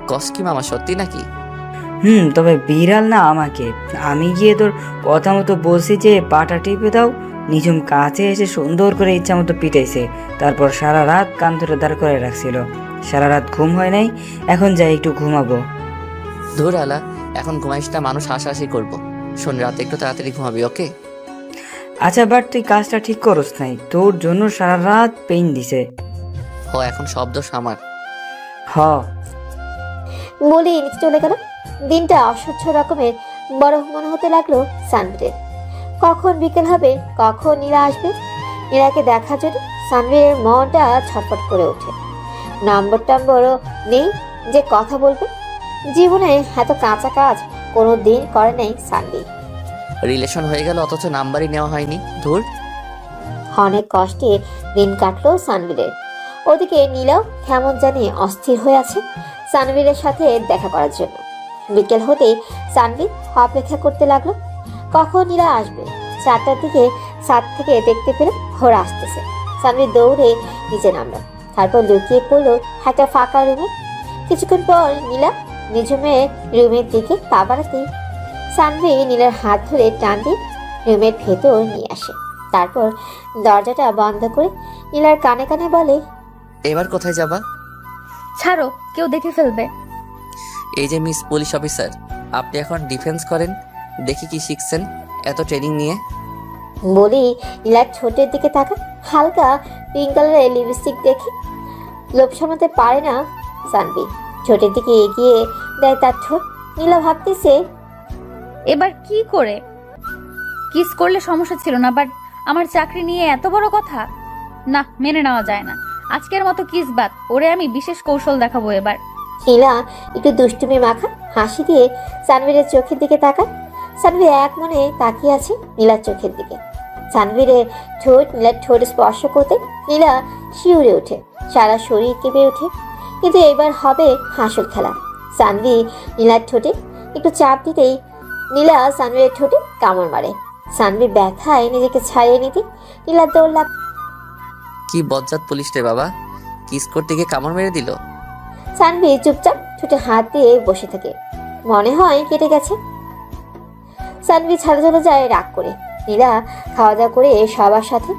কস কি মামা, সত্যি নাকি? তবে বিড়াল না আমাকে। আমি গিয়ে তোর কথা মতো বলছি যে পাটা টিপে দাও, নিজুম কাছে এসে সুন্দর করে ইচ্ছা মতো পিটাইছে। তারপর সারা রাত কান ধরে দাঁড় করে রাখছিল। সারা রাত ঘুম হয় নাই, এখন যাই একটু ঘুমাবো। ধুর আলা, এখন ঘুমাইস না, মানুষ হাসাহাসি করবো। শোন, রাতে একটু তাড়াতাড়ি ঘুমাবি, ওকে? আচ্ছা, বাট তুই কাজটা ঠিক করস নাই, তোর জন্য সারা রাত পেইন দিছে। এখন সব দোষ আমার। হ। বলেই নিচে চলে গেল। দিনটা অসহ্য রকমের বড় মনে হতে লাগলো সানভিরের। কখন বিকেল হবে, কখন নীলা আসবে। নীলাকে দেখার জন্য সানভিরের মনটা ছটফট করে ওঠে। নম্বরও নেই যে কথা বলবে। জীবনে এত কাঁচা কাজ কোনো দিন করে নাই সানভি। রিলেশন হয়ে গেল অথচ নাম্বারই নেওয়া হয়নি। ধুর। অনেক কষ্টে দিন কাটলো সানভিরের। ওদিকে নীলাও কেমন জানি অস্থির হয়ে আছে সানভিরের সাথে দেখা করার জন্য। বিকেল হতে সানভি অপেক্ষা করতে লাগলো কখন নীলা আসবে। 4টার দিকে ছাদ থেকে দেখতে পেল ওরা আসতেছে। সানভি দৌড়ে নিচে নামলো, তারপর লুকিয়ে পড়লো একটা ফাঁকা রুমে। কিছুক্ষণ পর নীলা নিজমের রুমের দিকে পা বাড়াতেই সানভি নীলার হাত ধরে টান দিয়ে রুমের ভেতর নিয়ে আসে। তারপর দরজাটা বন্ধ করে নীলার কানে কানে বলে, এবার কোথায় যাবা? ছাড়ো, কেউ দেখে ফেলবে। এই যে মিস পুলিশ অফিসার, আপনি এখন ডিফেন্স করেন, দেখি কি শিখছেন এত ট্রেনিং নিয়ে। বলি নীলার ঠোঁটের দিকে তাকা। হালকা পিঙ্ক কালারের লিপস্টিক দেখে লোভ সামলাতে পারে না সানভি। ঠোঁটের দিকে এগিয়ে দেয় তার ঠোঁট। নীলা ভাবতেছে, এবার কি করে? কিস করলে সমস্যা ছিল না, বাট আমার চাকরি নিয়ে এত বড় কথা, না, মেনে নেওয়া যায় না। আজকের মতো কিস বাদ, ওরে আমি বিশেষ কৌশল দেখাবো এবার। নীলা একটু দুষ্টুমি মাখা হাসি দিয়ে সানভীরের চোখের দিকে তাকায়। সানভি এক মনে তাকিয়ে আছে নীলার চোখের দিকে। সানভীরের ঠোঁট নীলার ঠোঁট স্পর্শ করতে নীলা শিউরে ওঠে, সারা শরীর কেঁপে ওঠে। কিন্তু এবার হবে হাসল খেলা। সানভি নীলার ঠোঁটে একটু চাপ দিতেই নীলা সানভির ঠোঁটে কামড় মারে। সানভি ব্যথায় নিজেকে ছাড়িয়ে নিতে নীলার দৌড় লাগ। কি বজ্জাত পুলিশ রে বাবা, কিস করতে গিয়ে কামড় মেরে দিল। সানভি চুপচাপ ঠোঁটে হাত দিয়ে বসে থাকে, মনে হয় কেটে গেছে। সানভি ছাড়া চলে যায় রাগ করে। নীলা খাওয়া দাওয়া করে সবার সাথে,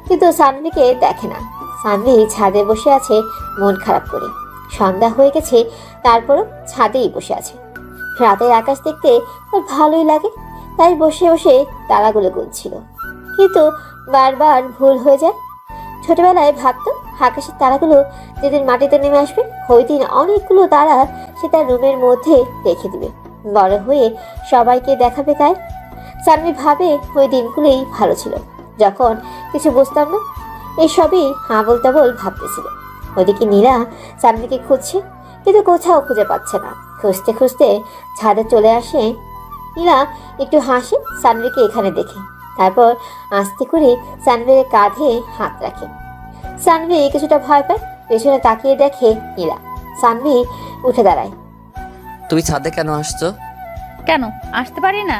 কিন্তু সানভিকে দেখে না। সানভি ছাদে বসে আছে মন খারাপ করে। সন্ধ্যা হয়ে গেছে, তারপরও ছাদেই বসে আছে। রাতের আকাশ দেখতে ওর ভালোই লাগে, তাই বসে বসে তারাগুলো গুনছিল, কিন্তু বারবার ভুল হয়ে যায়। ছোটবেলায় ভাবতো আকাশের তারাগুলো যেদিন মাটিতে নেমে আসবে, ওই দিন অনেকগুলো তারা সে তার রুমের মধ্যে রেখে দিবে, বড় হয়ে সবাইকে দেখাবে। তাই সানভি ভাবে ওই দিনগুলোই ভালো ছিল, যখন কিছু বুঝতাম না, এসবই আবল তাবল ভাবতেছিল। ওদিকে নীলা সানভিকে খুঁজছে, কিন্তু কোথাও খুঁজে পাচ্ছে না। খুঁজতে খুঁজতে ছাদে চলে আসে। নীলা একটু হাসে সানভিকে এখানে দেখে, তারপর আস্তে করে সানভির কাঁধে হাত রাখে। সানভি কিছুটা ভয় পায়, পেছনে তাকিয়ে দেখে নীলা। সানভি উঠে দাঁড়ায়। তুমি ছাদে কেন আসছো? কেন আসতে পারি না?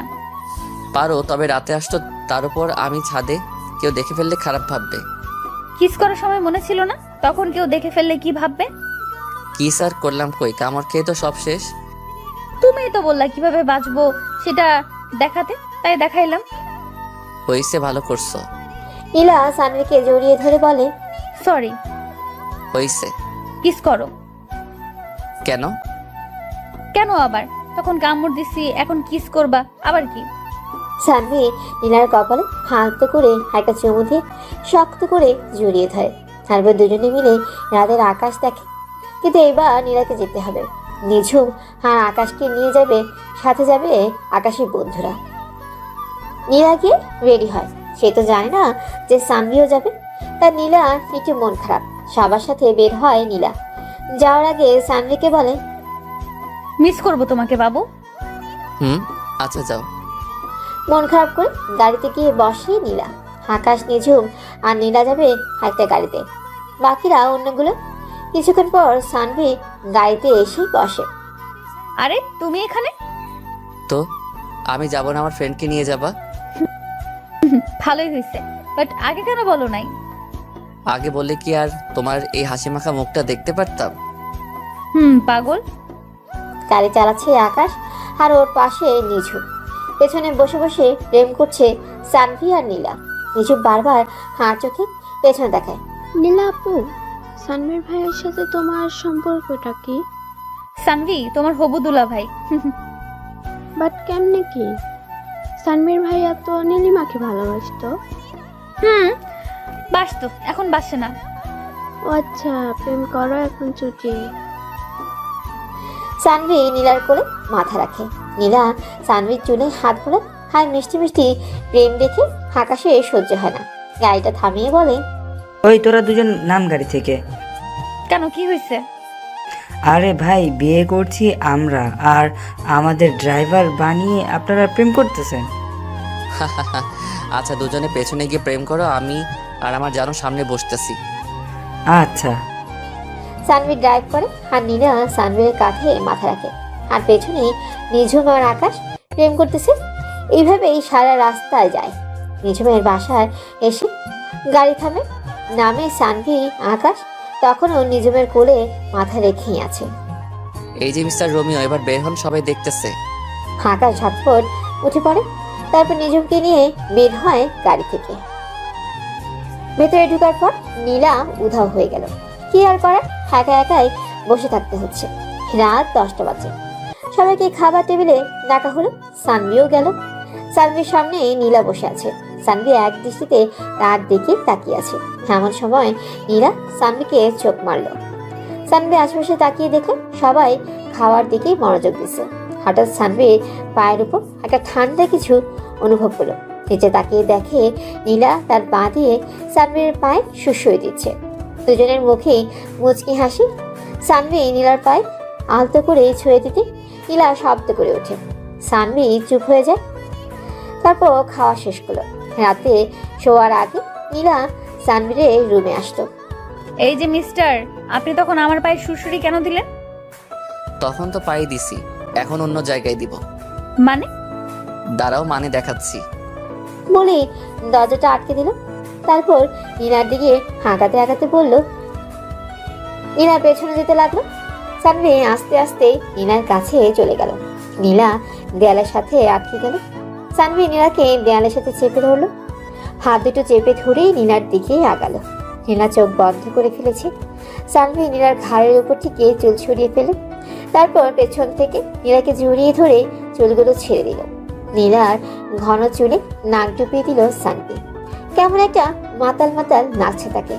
পারো, তবে রাতে আসছো, তার উপর আমি ছাদে, কেউ দেখে ফেললে খারাপ ভাববে। কিস করার সময় মনে ছিল না? তখন কেউ দেখে ফেললে কি ভাববে? কি স্যার করলাম কই, কামড় খেয়ে তো সব শেষ। তুমিই তো বললা কিভাবে বাঁচবো সেটা দেখাতে, তাই দেখাইলাম। হইছে, ভালো করছো। নীলা সানভিকে জড়িয়ে ধরে বলে, সরি। হইছে। কিস করো। কেন? কেন আবার? তখন কামড় দিছি, এখন কিস করবা আবার কি? সানভি নীলার কপালে হাত করে একটা চুমু দিয়ে শক্ত করে জড়িয়ে ধরে। তারপর দুজনে মিলে রাতের আকাশ দেখে, কিন্তু এবার নীলাকে যেতে হবে। নিঝুম আর আকাশকে নিয়ে যাবে, সাথে যাবে আকাশের বন্ধুরা। নীলা গিয়ে রেডি হয়, সে তো জানে না যে সানভিও যাবে। তার নীলা একটু মন খারাপ। সবার সাথে বের হয় নীলা। যাওয়ার আগে সানভিকে বলে, মিস করবো তোমাকে বাবু। আচ্ছা যাও। মন খারাপ করে গাড়িতে গিয়ে বসে নীলা। আকাশ, নিঝুম আর নীলা যাবে একটা গাড়িতে, বাকিরা অন্যগুলো। কিছুক্ষণ পর সানভি গাড়িতে এসে বসে। আরে তুমি এখানে? তো আমি যাব না, আমার ফ্রেন্ডকে নিয়ে যাবা? ভালোই হয়েছে, বাট আগে কেন বলো নাই? আগে বললে কি আর তোমার এই হাসি মাখা মুখটা দেখতে পারতাম? পাগল। গাড়ি চালাচ্ছে আকাশ, আর ওর পাশে নিঝুম। পেছনে বসে বসে প্রেম করছে সানভি আর নীলা। নিঝুম বারবার হাঁ চোখে পেছনে দেখায়। নীলা আপু, সানভীর ভাইয়ের সাথে তোমার সম্পর্কটা কি? সানভি তোমার হবু দুলা ভাই। বাট কেমনে কি? সানভীর ভাইয়া তো নীলিমাকে ভালোবাসতো। বাসতো, এখন বাসে না। ও আচ্ছা, প্রেম করো এখন ছুটি। সানভি নীলার কোলে মাথা রাখে। নীলা সানভির চুলে হাত ভরে, আর মিষ্টি মিষ্টি প্রেম দেখে আকাশে সহ্য হয় না। গাড়িটা থামিয়ে বলে, ওই তোরা দুজন নাম গাড়ি থেকে। কেন, কি হয়েছে? আরে ভাই, বিয়ে করছি আমরা, আর আমাদের ড্রাইভার বানিয়ে আপনারা প্রেম করতেছেন। আচ্ছা, দুজনে পেছনে গিয়ে প্রেম করো, আমি আর আমার জানো সামনে বসতেছি। আচ্ছা। সানভি ড্রাইভ করে, আর নীলা সানভির কাঁধে মাথা রাখে, আর পেছনে নিঝুম আর আকাশ প্রেম করতেছে। এইভাবেই সারা রাস্তায় যায়। নিঝুমের বাসায় এসে গাড়ি থামে, নামে সানভি। আকাশ তখনও নিঝুমের কোলে মাথা রেখেই আছে। এই যে মিস্টার রোমিও, এবার বের হন, সবাই দেখতেছে। আকাশ ঝটপট উঠে পড়ে, তারপর নিঝুমকে নিয়ে বের হয় গাড়ি থেকে। ভেতরে ঢোকার পর নীলা উধাও হয়ে গেল। কি আর করার, একা একাই বসে থাকতে হচ্ছে। রাত 10টা বাজে। সবাইকে খাবার টেবিলে ডাকা হলো। সানভিও গেল। সানভির সামনে নীলা বসে আছে। সানভি এক দৃষ্টিতে তার দিকে তাকিয়ে আছে। এমন সময় নীলা সানভিকে চোখ মারল। সানভি আশেপাশে তাকিয়ে দেখে সবাই খাওয়ার দিকেই মনোযোগ দিচ্ছে। হঠাৎ সানভির পায়ের উপর একটা ঠান্ডা কিছু অনুভব হলো। নিচে তাকিয়ে দেখে নীলা তার পা দিয়ে সানভির পায়ে সুসই দিচ্ছে। দুজনের মুখেই মুচকি হাসি। সানভি নীলার পায়ে আলতো করে ছুঁয়ে দিতে নীলা শব্দ করে ওঠে। সানভি চুপ হয়ে যায়। তারপর খাওয়া শেষ করলো। রাতে শোয়ার আগে নীলা সানভির রুমে আসতো। এই যে মিস্টার, আপনি তখন আমার পায়ে সুরসুরি কেন দিলেন? তখন তো পাই দিছি, এখন অন্য জায়গায় দিব। মানে? দাঁড়াও, মানে দেখাচ্ছি। বলে দরজাটা আটকে দিল। তারপর নীলার দিকে হাঁকাতে হাঁকাতে বলল। নীলা পেছনে যেতে লাগলো। সানভি আস্তে আস্তে নীলার কাছে চলে গেল। নীলা দেয়ালের সাথে আটকে গেল। সানভি নীলাকে দেয়ালের সাথে চেপে ধরলো। হাত দুটো চেপে ধরেই নীলার দিকে আগালো। নীলা চোখ বন্ধ করে ফেলেছে। সানভি নীলার ঘাড়ের উপর থেকে চুল ছড়িয়ে ফেলে। তারপর পেছন থেকে নীলাকে জড়িয়ে ধরে চুলগুলো ছেড়ে দিল। নীলার ঘন চুলে নাক ডুবিয়ে দিল সানভি। কেমন একটা মাতাল মাতাল নাচছে তাকে।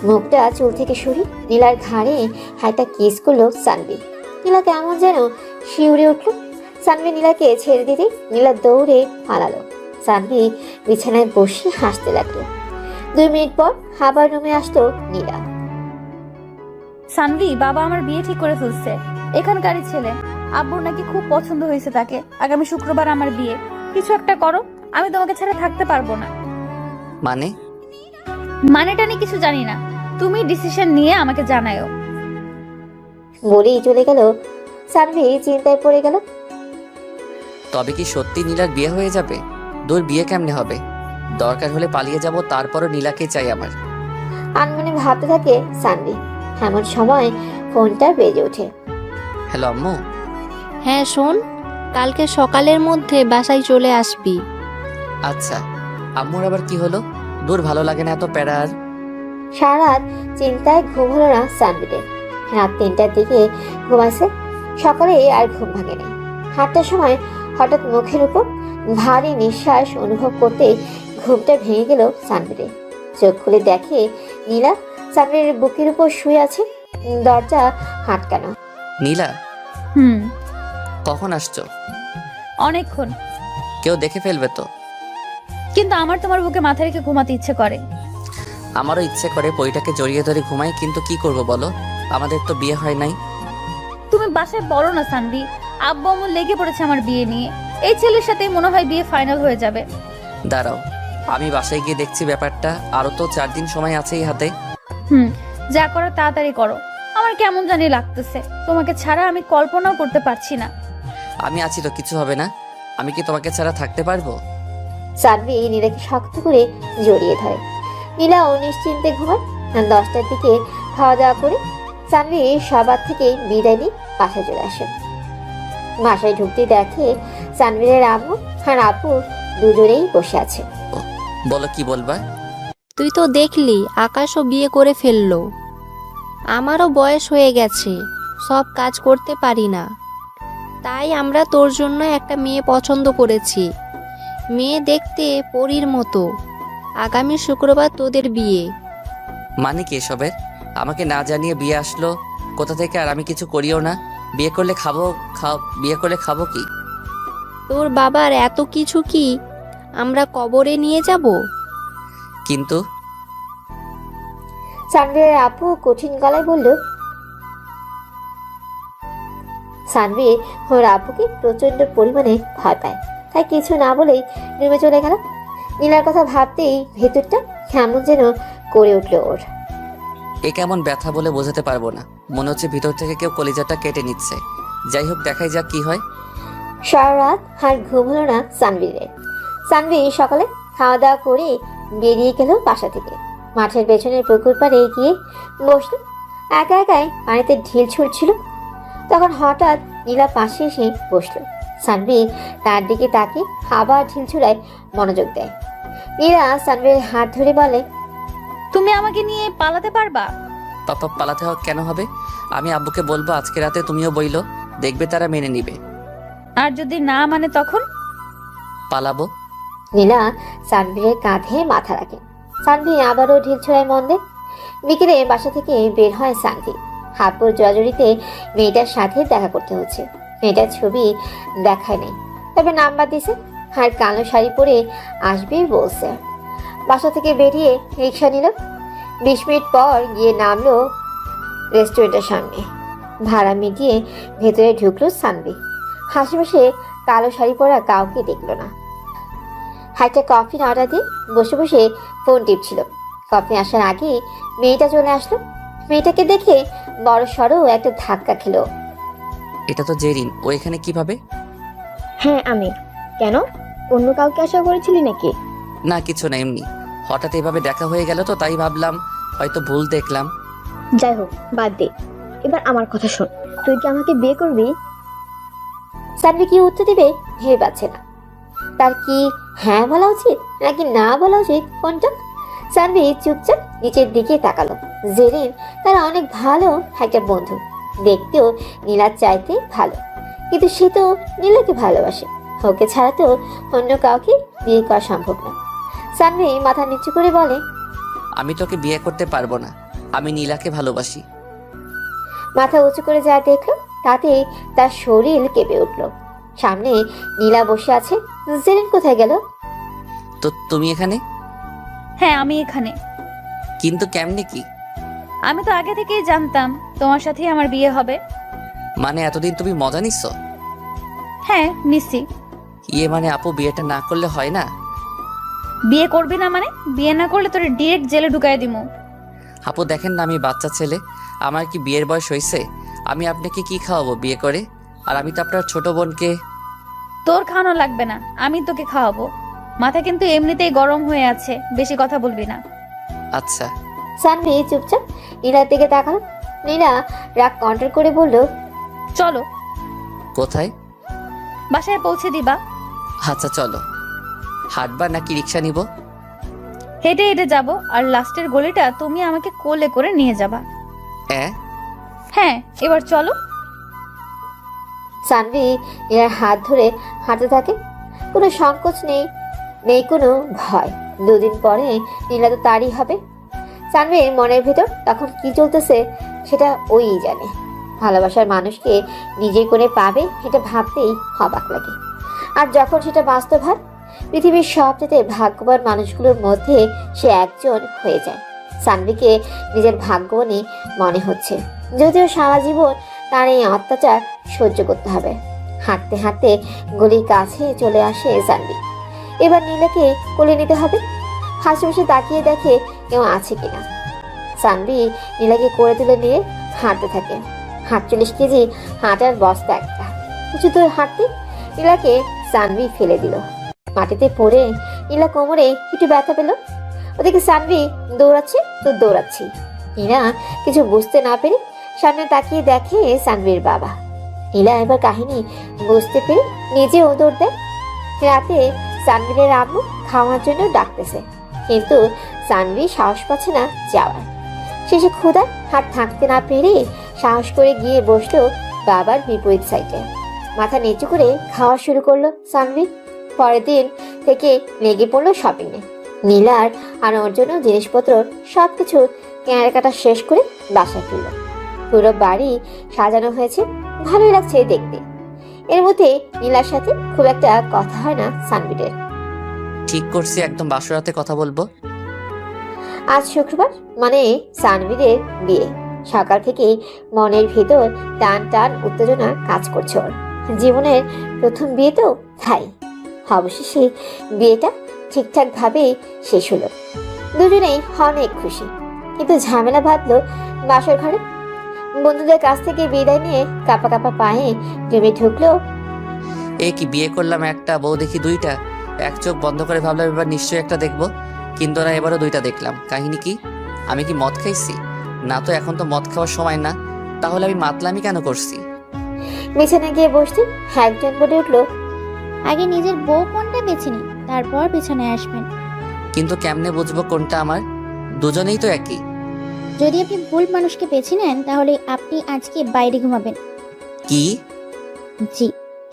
মুখটা চুল থেকে সরি নীলার ঘাড়ে হাইটা কিস করলো সানভি। নীলা কেমন যেন শিউরে উঠল। সানভি নীলাকে ছেড়ে দিতে নীলা দৌড়ে পালালো। সানভি বিছানায় বসে হাসতে লাগলো। 2 মিনিট পর আবার রুমে আসলো নীলা। সানভি, বাবা আমার বিয়ে ঠিক করে ফেলছে। এখানকারই ছেলে। আব্বুর নাকি খুব পছন্দ হয়েছে তাকে। আগামী শুক্রবার আমার বিয়ে। কিছু একটা করো, আমি তোমাকে ছাড়া থাকতে পারবো না। মানে? মানেটা নিয়ে কিছু জানি না, তুমি ডিসিশন নিয়ে আমাকে জানাও। বলেই চলে গেল। সানভি চিন্তায় পড়ে গেল। তবে কি সত্যি নীলার বিয়ে হয়ে যাবে? দূর, বিয়ে কেমনে হবে? দরকার হলে পালিয়ে যাব, তারপরও নীলাকে চাই আমার। আনমনে ভাবতে থাকে সানভি। এমন সময় ফোনটা বেজে ওঠে। হ্যালো আম্মু। হ্যাঁ শোন, কালকে সকালের মধ্যে বাসায় চলে আসবি। আচ্ছা। আম্মুর আবার কি হলো? দূর, ভালো লাগে না এত প্যারা আর। সারা রাত চিন্তায় ঘুম হলো না সানভিদের। রাত 3টার দিকে ঘুমাইছে। সকালে আর ঘুম ভাঙেনি। 8টার সময় হঠাৎ মুখের উপর ভারী নিঃশ্বাস অনুভব করতে ঘুমটা ভেঙে গেল সানভিদের। চোখ খুলে দেখে নীলা সানভিদের বুকের উপর শুয়ে আছে। দরজা আটকানো। নীলা, হুম। কখন আসছো? অনেকক্ষণ। কেউ দেখে ফেলবে তো? কিন্তু আমার তোমার বুকে মাথা রেখে ঘুমাতে ইচ্ছে করে। আমারও ইচ্ছে করে পরিটাকে জড়িয়ে ধরে ঘুমাই, কিন্তু কি করব বলো, আমাদের তো বিয়ে হয় নাই। তুমি বাসায় বলো না সানভি, আব্বু আম্মু লেগে পড়েছে আমার বিয়ে নিয়ে। এই ছেলের সাথে মনে হয় বিয়ে ফাইনাল হয়ে যাবে। দাঁড়াও, আমি বাসায় গিয়ে দেখছি ব্যাপারটা। আরো তো 4 দিন সময় আছেই হাতে। যা করো তাড়াতাড়ি করো। আমার কেমন জানি লাগতেছে, তোমাকে ছাড়া আমি কল্পনাও করতে পারছি না। আমি আছি তো, কিছু হবে না। আমি কি তোমাকে ছাড়া থাকতে পারবো? সানভি নীলাকে শক্ত করে জড়িয়ে ধরে। নীলা নিশ্চিন্তে ঘুমায়। 10টার দিকে খাওয়া দাওয়া করে সানভি সবার থেকে বিদায় নিয়ে বাসায় চলে আসে। বাসায় ঢুকতে দেখে সানভিরের আম্মু আর আপু দুজনেই বসে আছে। বলো, কি বলবা? তুই তো দেখলি আকাশও বিয়ে করে ফেললো। আমারও বয়স হয়ে গেছে, সব কাজ করতে পারি না। তাই আমরা তোর জন্য একটা মেয়ে পছন্দ করেছি। মেয়ে দেখতে পরীর মতো। আগামী শুক্রবার তোদের বিয়ে। মানে কি এসবের? আমাকে না জানিয়ে বিয়ে আসলো কোথা থেকে? আর আমি কিছু করিও না। বিয়ে করলে খাবো কি? তোর বাবার এত কিছু কি আমরা কবরে নিয়ে যাব? কিন্তু সানভিরের আপু কঠিন গলায় বলল। সানভীর ওর আপুকে প্রচন্ড পরিমাণে ভয় পায়, তাই কিছু না বলেই নেমে চলে গেল। নীলার কথা ভাবতেই ভেতরটা কেমন যেন করে উঠল ওর। এ কেমন ব্যথা বলে বোঝাতে পারবো না। মনে হচ্ছে ভিতর থেকে কেউ কলিজাটা কেটে নিচ্ছে। যাই হোক, দেখাই যাক কি হয়। সারা রাত আর ঘুম হলো না সানভীরের। সানভীর সকালে খাওয়া দাওয়া করে বেরিয়ে গেল বাসা থেকে। মাঠের পেছনের পুকুর পাড়ে গিয়ে বসল। একা একাই পানিতে ঢিল ছুটছিল। তখন হঠাৎ নীলা পাশে এসে বসলো। সানভীর তার দিকে তাকিয়ে আবার ঢিল ছুড়ায় মনোযোগ দেয়। নীলা সানভীরের হাত ধরে বলে, তুমি আমাকে নিয়ে পালাতে পারবা? পাপা, পালাতে কেন হবে? আমি আব্বুকে বলবো আজকে রাতে তুমিও বইলো, দেখবে তারা মেনে নিবে। আর যদি না মানে তখন? পালাবো। নীলা সানভীরের কাঁধে মাথা রাখে। সানভী আবারও ঢিল ছোড়ায় মন দেয়। বিকেলে বাসা থেকে বের হয় সানভী। হাপুর জড়াজড়িতে মেয়েটার সাথে দেখা করতে হচ্ছে। মেয়েটার ছবি দেখায় নাই, তবে নাম্বার দিছে আর কালো শাড়ি পরে আসবে বলছে। বাসা থেকে বেরিয়ে রিক্সা নিল। 20 মিনিট পর গিয়ে নামলো রেস্টুরেন্টের সামনে। ভাড়া মিটিয়ে ভেতরে ঢুকলো সানভী। আশেপাশে কালো শাড়ি পরা কাউকে দেখলো না। একটা কফির অর্ডার দিয়ে বসে বসে ফোন টিপছিল। কফি আসার আগে মেয়েটা চলে আসলো। মেয়েটাকে দেখে বড় সড়ো একটা ধাক্কা খেলো। এটা তো জেরিন, ও এখানে কিভাবে? হ্যাঁ আমি। কেন, অন্য কাউকে আশা করেছিলি নাকি? না কিছু না, এমনি হঠাৎ এভাবে দেখা হয়ে গেল তো তাই ভাবলাম হয়তো ভুল দেখলাম। যাই হোক, বাদ দে। এবার আমার কথা শোন, তুই কি আমাকে বিয়ে করবি? সানভি কি উত্তর দিবে ভেবে পাচ্ছে না। তার কি হ্যাঁ বলা উচিত নাকি না বলা উচিত কোনটা? সানভি চুপচাপ নিচের দিকে তাকালো। জেরিন তার অনেক ভালো একটা বন্ধু, দেখতেও নীলার চাইতে ভালো, কিন্তু সে তো নীলাকে ভালোবাসে। ওকে ছাড়া তো অন্য কাউকে বিয়ে করা সম্ভব না। সানভি মাথা নিচু করে বলে, আমি তোকে বিয়ে করতে পারবো না, আমি নীলাকে ভালোবাসি। মাথা উঁচু করে যা দেখলো তাতে তার শরীর কেঁপে উঠল। সামনে নীলা বসে আছে, জেরিন কোথায় গেল? তো তুমি এখানে? হ্যাঁ আমি এখানে। কিন্তু কেমনে কি? আমি তো আগে থেকেই জানতাম তোমার সাথেই আমার বিয়ে হবে। মানে এতদিন তুমি মজা নিচ্ছ? হ্যাঁ নিশ্চি। ইয়ে মানে আপু বিয়েটা না করলে হয় না? বিয়ে করবি না মানে? বিয়ে না করলে তোর ডিরেক্ট জেলে ঢুকাই দিমু। আপু দেখেন না আমি বাচ্চা ছেলে, আমার কি বিয়ের বয়স হয়েছে? আমি আপনাকে কি খাওয়াবো বিয়ে করে? আর আমি তো আপনার ছোট বোনকে। তোর খাওয়ানো লাগবে না, আমি তোকে খাওয়াবো। মাথা কিন্তু এমনিতেই গরম হয়ে আছে, বেশি কথা বলবি না। আচ্ছা। সানভি চুপচাপ নীলার দিকে তাকালো। নীলা রাগ কন্ট্রোল করে বলল, চলো। কোথায়? বাসায় পৌঁছে দিবা। আচ্ছা চলো। হাঁটবা নাকি রিক্সা নিব? হেঁটে হেঁটে যাব, আর লাস্টের গলিটা তুমি আমাকে কোলে করে নিয়ে যাবা। হ্যাঁ এবার চলো। সানভি নীলার হাত ধরে হাঁটতে থাকে। কোনো সংকোচ নেই, নেই কোনো ভয়। দুদিন পরে নীলা তো তারই হবে। সানভির মনের ভেতর তখন কি চলতেছে সেটা ওই জানে। ভালোবাসার মানুষকে নিজে করে পাবে এটা ভাবতেই অবাক লাগে। আর যখন সেটা বাস্তব হয়, পৃথিবীর সবচেয়ে ভাগ্যবান মানুষগুলোর মধ্যে সে একজন হয়ে যায়। সানভিকে নিজের ভাগ্যবানই মনে হচ্ছে, যদিও সারা জীবন তার এই অত্যাচার সহ্য করতে হবে। হাঁটতে হাঁটতে গলির কাছে চলে আসে সানভি। এবার নীলাকে কোলে নিতে হবে। হাসি তাকিয়ে দেখে কেউ আছে কিনা। সানভি নীলাকে কোলে তুলে নিয়ে হাঁটতে থাকে। 48 কেজি হাঁটার বস্তা একটা। কিছু দূর হাঁটতে নীলাকে সানভি ফেলে দিল। মাটিতে পড়ে নীলা কোমরে একটু ব্যথা পেল। ওদিকে সানভি দৌড়াচ্ছে তো দৌড়াচ্ছি। নীলা কিছু বুঝতে না পেরে সামনে তাকিয়ে দেখে সানভির বাবা। নীলা এবার কাহিনী বুঝতে পেরে নিজেও দৌড় দেয়। রাতে সানভিরের আম্মু খাওয়ার জন্য ডাকতেছে, কিন্তু সানভি সাহস পাচ্ছে না যাওয়ার। শেষে ক্ষুধা হাত থাকতে না পেরে সাহস করে গিয়ে বসলো বাবার বিপরীত সাইডে। মাথা নিচু করে খাওয়া শুরু করলো সানভি। পরের দিন থেকে লেগে পড়লো শপিংয়ে। নীলার আর ওর জন্য জিনিসপত্র সবকিছু কেনাকাটা শেষ করে বাসায় ফিরল। পুরো বাড়ি সাজানো হয়েছে, ভালোই লাগছে দেখতে। এর মধ্যে নীলার সাথে খুব একটা কথা হয় না সানভিরের। ঠিক করছি, একদম বাসরাতে কথা বলবো। আজ শুক্রবার, মানে সানভিরের বিয়ে। সকাল থেকে মনের ভিতর টান টান উত্তেজনা কাজ করছে ওর। জীবনের প্রথম বিয়ে তো, তাই অবশেষে বিয়েটা ঠিকঠাক ভাবে শেষ হলো। দুজনেই অনেক খুশি, কিন্তু ঝামেলা বাঁধলো বাসর ঘরে। বন্ধুদের কাছ থেকে বিদায় নিয়ে কাপা কাপা পায়ে জমে ঢুকলো। এ কি বিয়ে করলাম একটা, বউ দেখি দুইটা। এক চোখ বন্ধ করে ভাবলাম এবার নিশ্চয়ই একটা দেখবো, কিন্তু না এবারও দুইটা দেখলাম। কাহিনী কি? আমি কি মদ খাইছি? না তো, এখন তো মদ খাওয়ার সময় না। তাহলে আমি মাতলামি কেন করছি? বিছানায় গিয়ে বসতে একজন বলে উঠলো, আগে নিজের বউ কোনটা বেছে নিন, তারপর বিছানায় আসবেন। কিন্তু কেমনে বুঝবো কোনটা আমার? দুজনেই তো একই। যদি আপনি ভুল মানুষকে বেছে নেন তাহলে আপনি আজকে বাইরে ঘুমাবেন। কি? জি,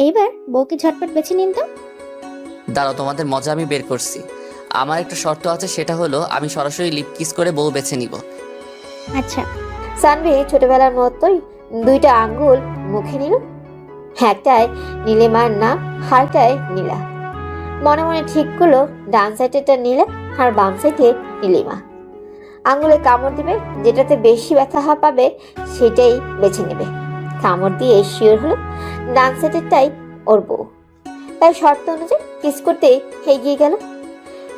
এইবার বউকে ঝটপট বেছে নিন তো। দাঁড়াও, তোমাদের মজা আমি বের করছি। আমার একটা শর্ত আছে, সেটা হলো আমি সরাসরি লিপ কিস করে বউ বেছে নিব। আচ্ছা। সানভি ছোটবেলার মতোই দুইটা আঙ্গুল মুখে নিল। একটায় নীলিমার নাম, আরেকটায় নীলা। মনে মনে ঠিক করলো ডান সাইডেটা নীলা আর বাম সাইডে নীলিমা। আঙ্গুলে কামড় দিবে, যেটাতে বেশি ব্যথা পাবে সেটাই বেছে নেবে। কামড় দিয়ে শিওর হলো ডান সাইডেরটাই ওর বউ। তাই শর্ত অনুযায়ী কিস করতে এগিয়ে গেল।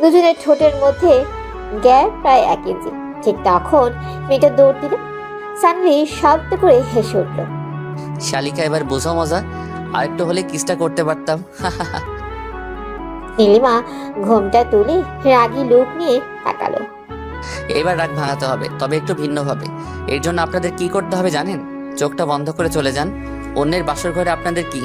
দুজনের ঠোঁটের মধ্যে গ্যাপ প্রায় 1 ইঞ্চি। ঠিক তখন মেয়েটা দৌড় দিল। সানভি শব্দ করে হেসে উঠল। শালিকা এবার বোঝো মজা, আরেকটু হলে কিসটা করতে পারতাম। নীলিমা ঘোমটা তুলে রাগী লোক নিয়ে তাকালো। এবার রাগ ভাঙাতে হবে, তবে একটু ভিন্নভাবে। এর জন্য আপনাদের কি করতে হবে জানেন? চোখটা বন্ধ করে চলে যান। অন্যের বাসর ঘরে আপনাদের কি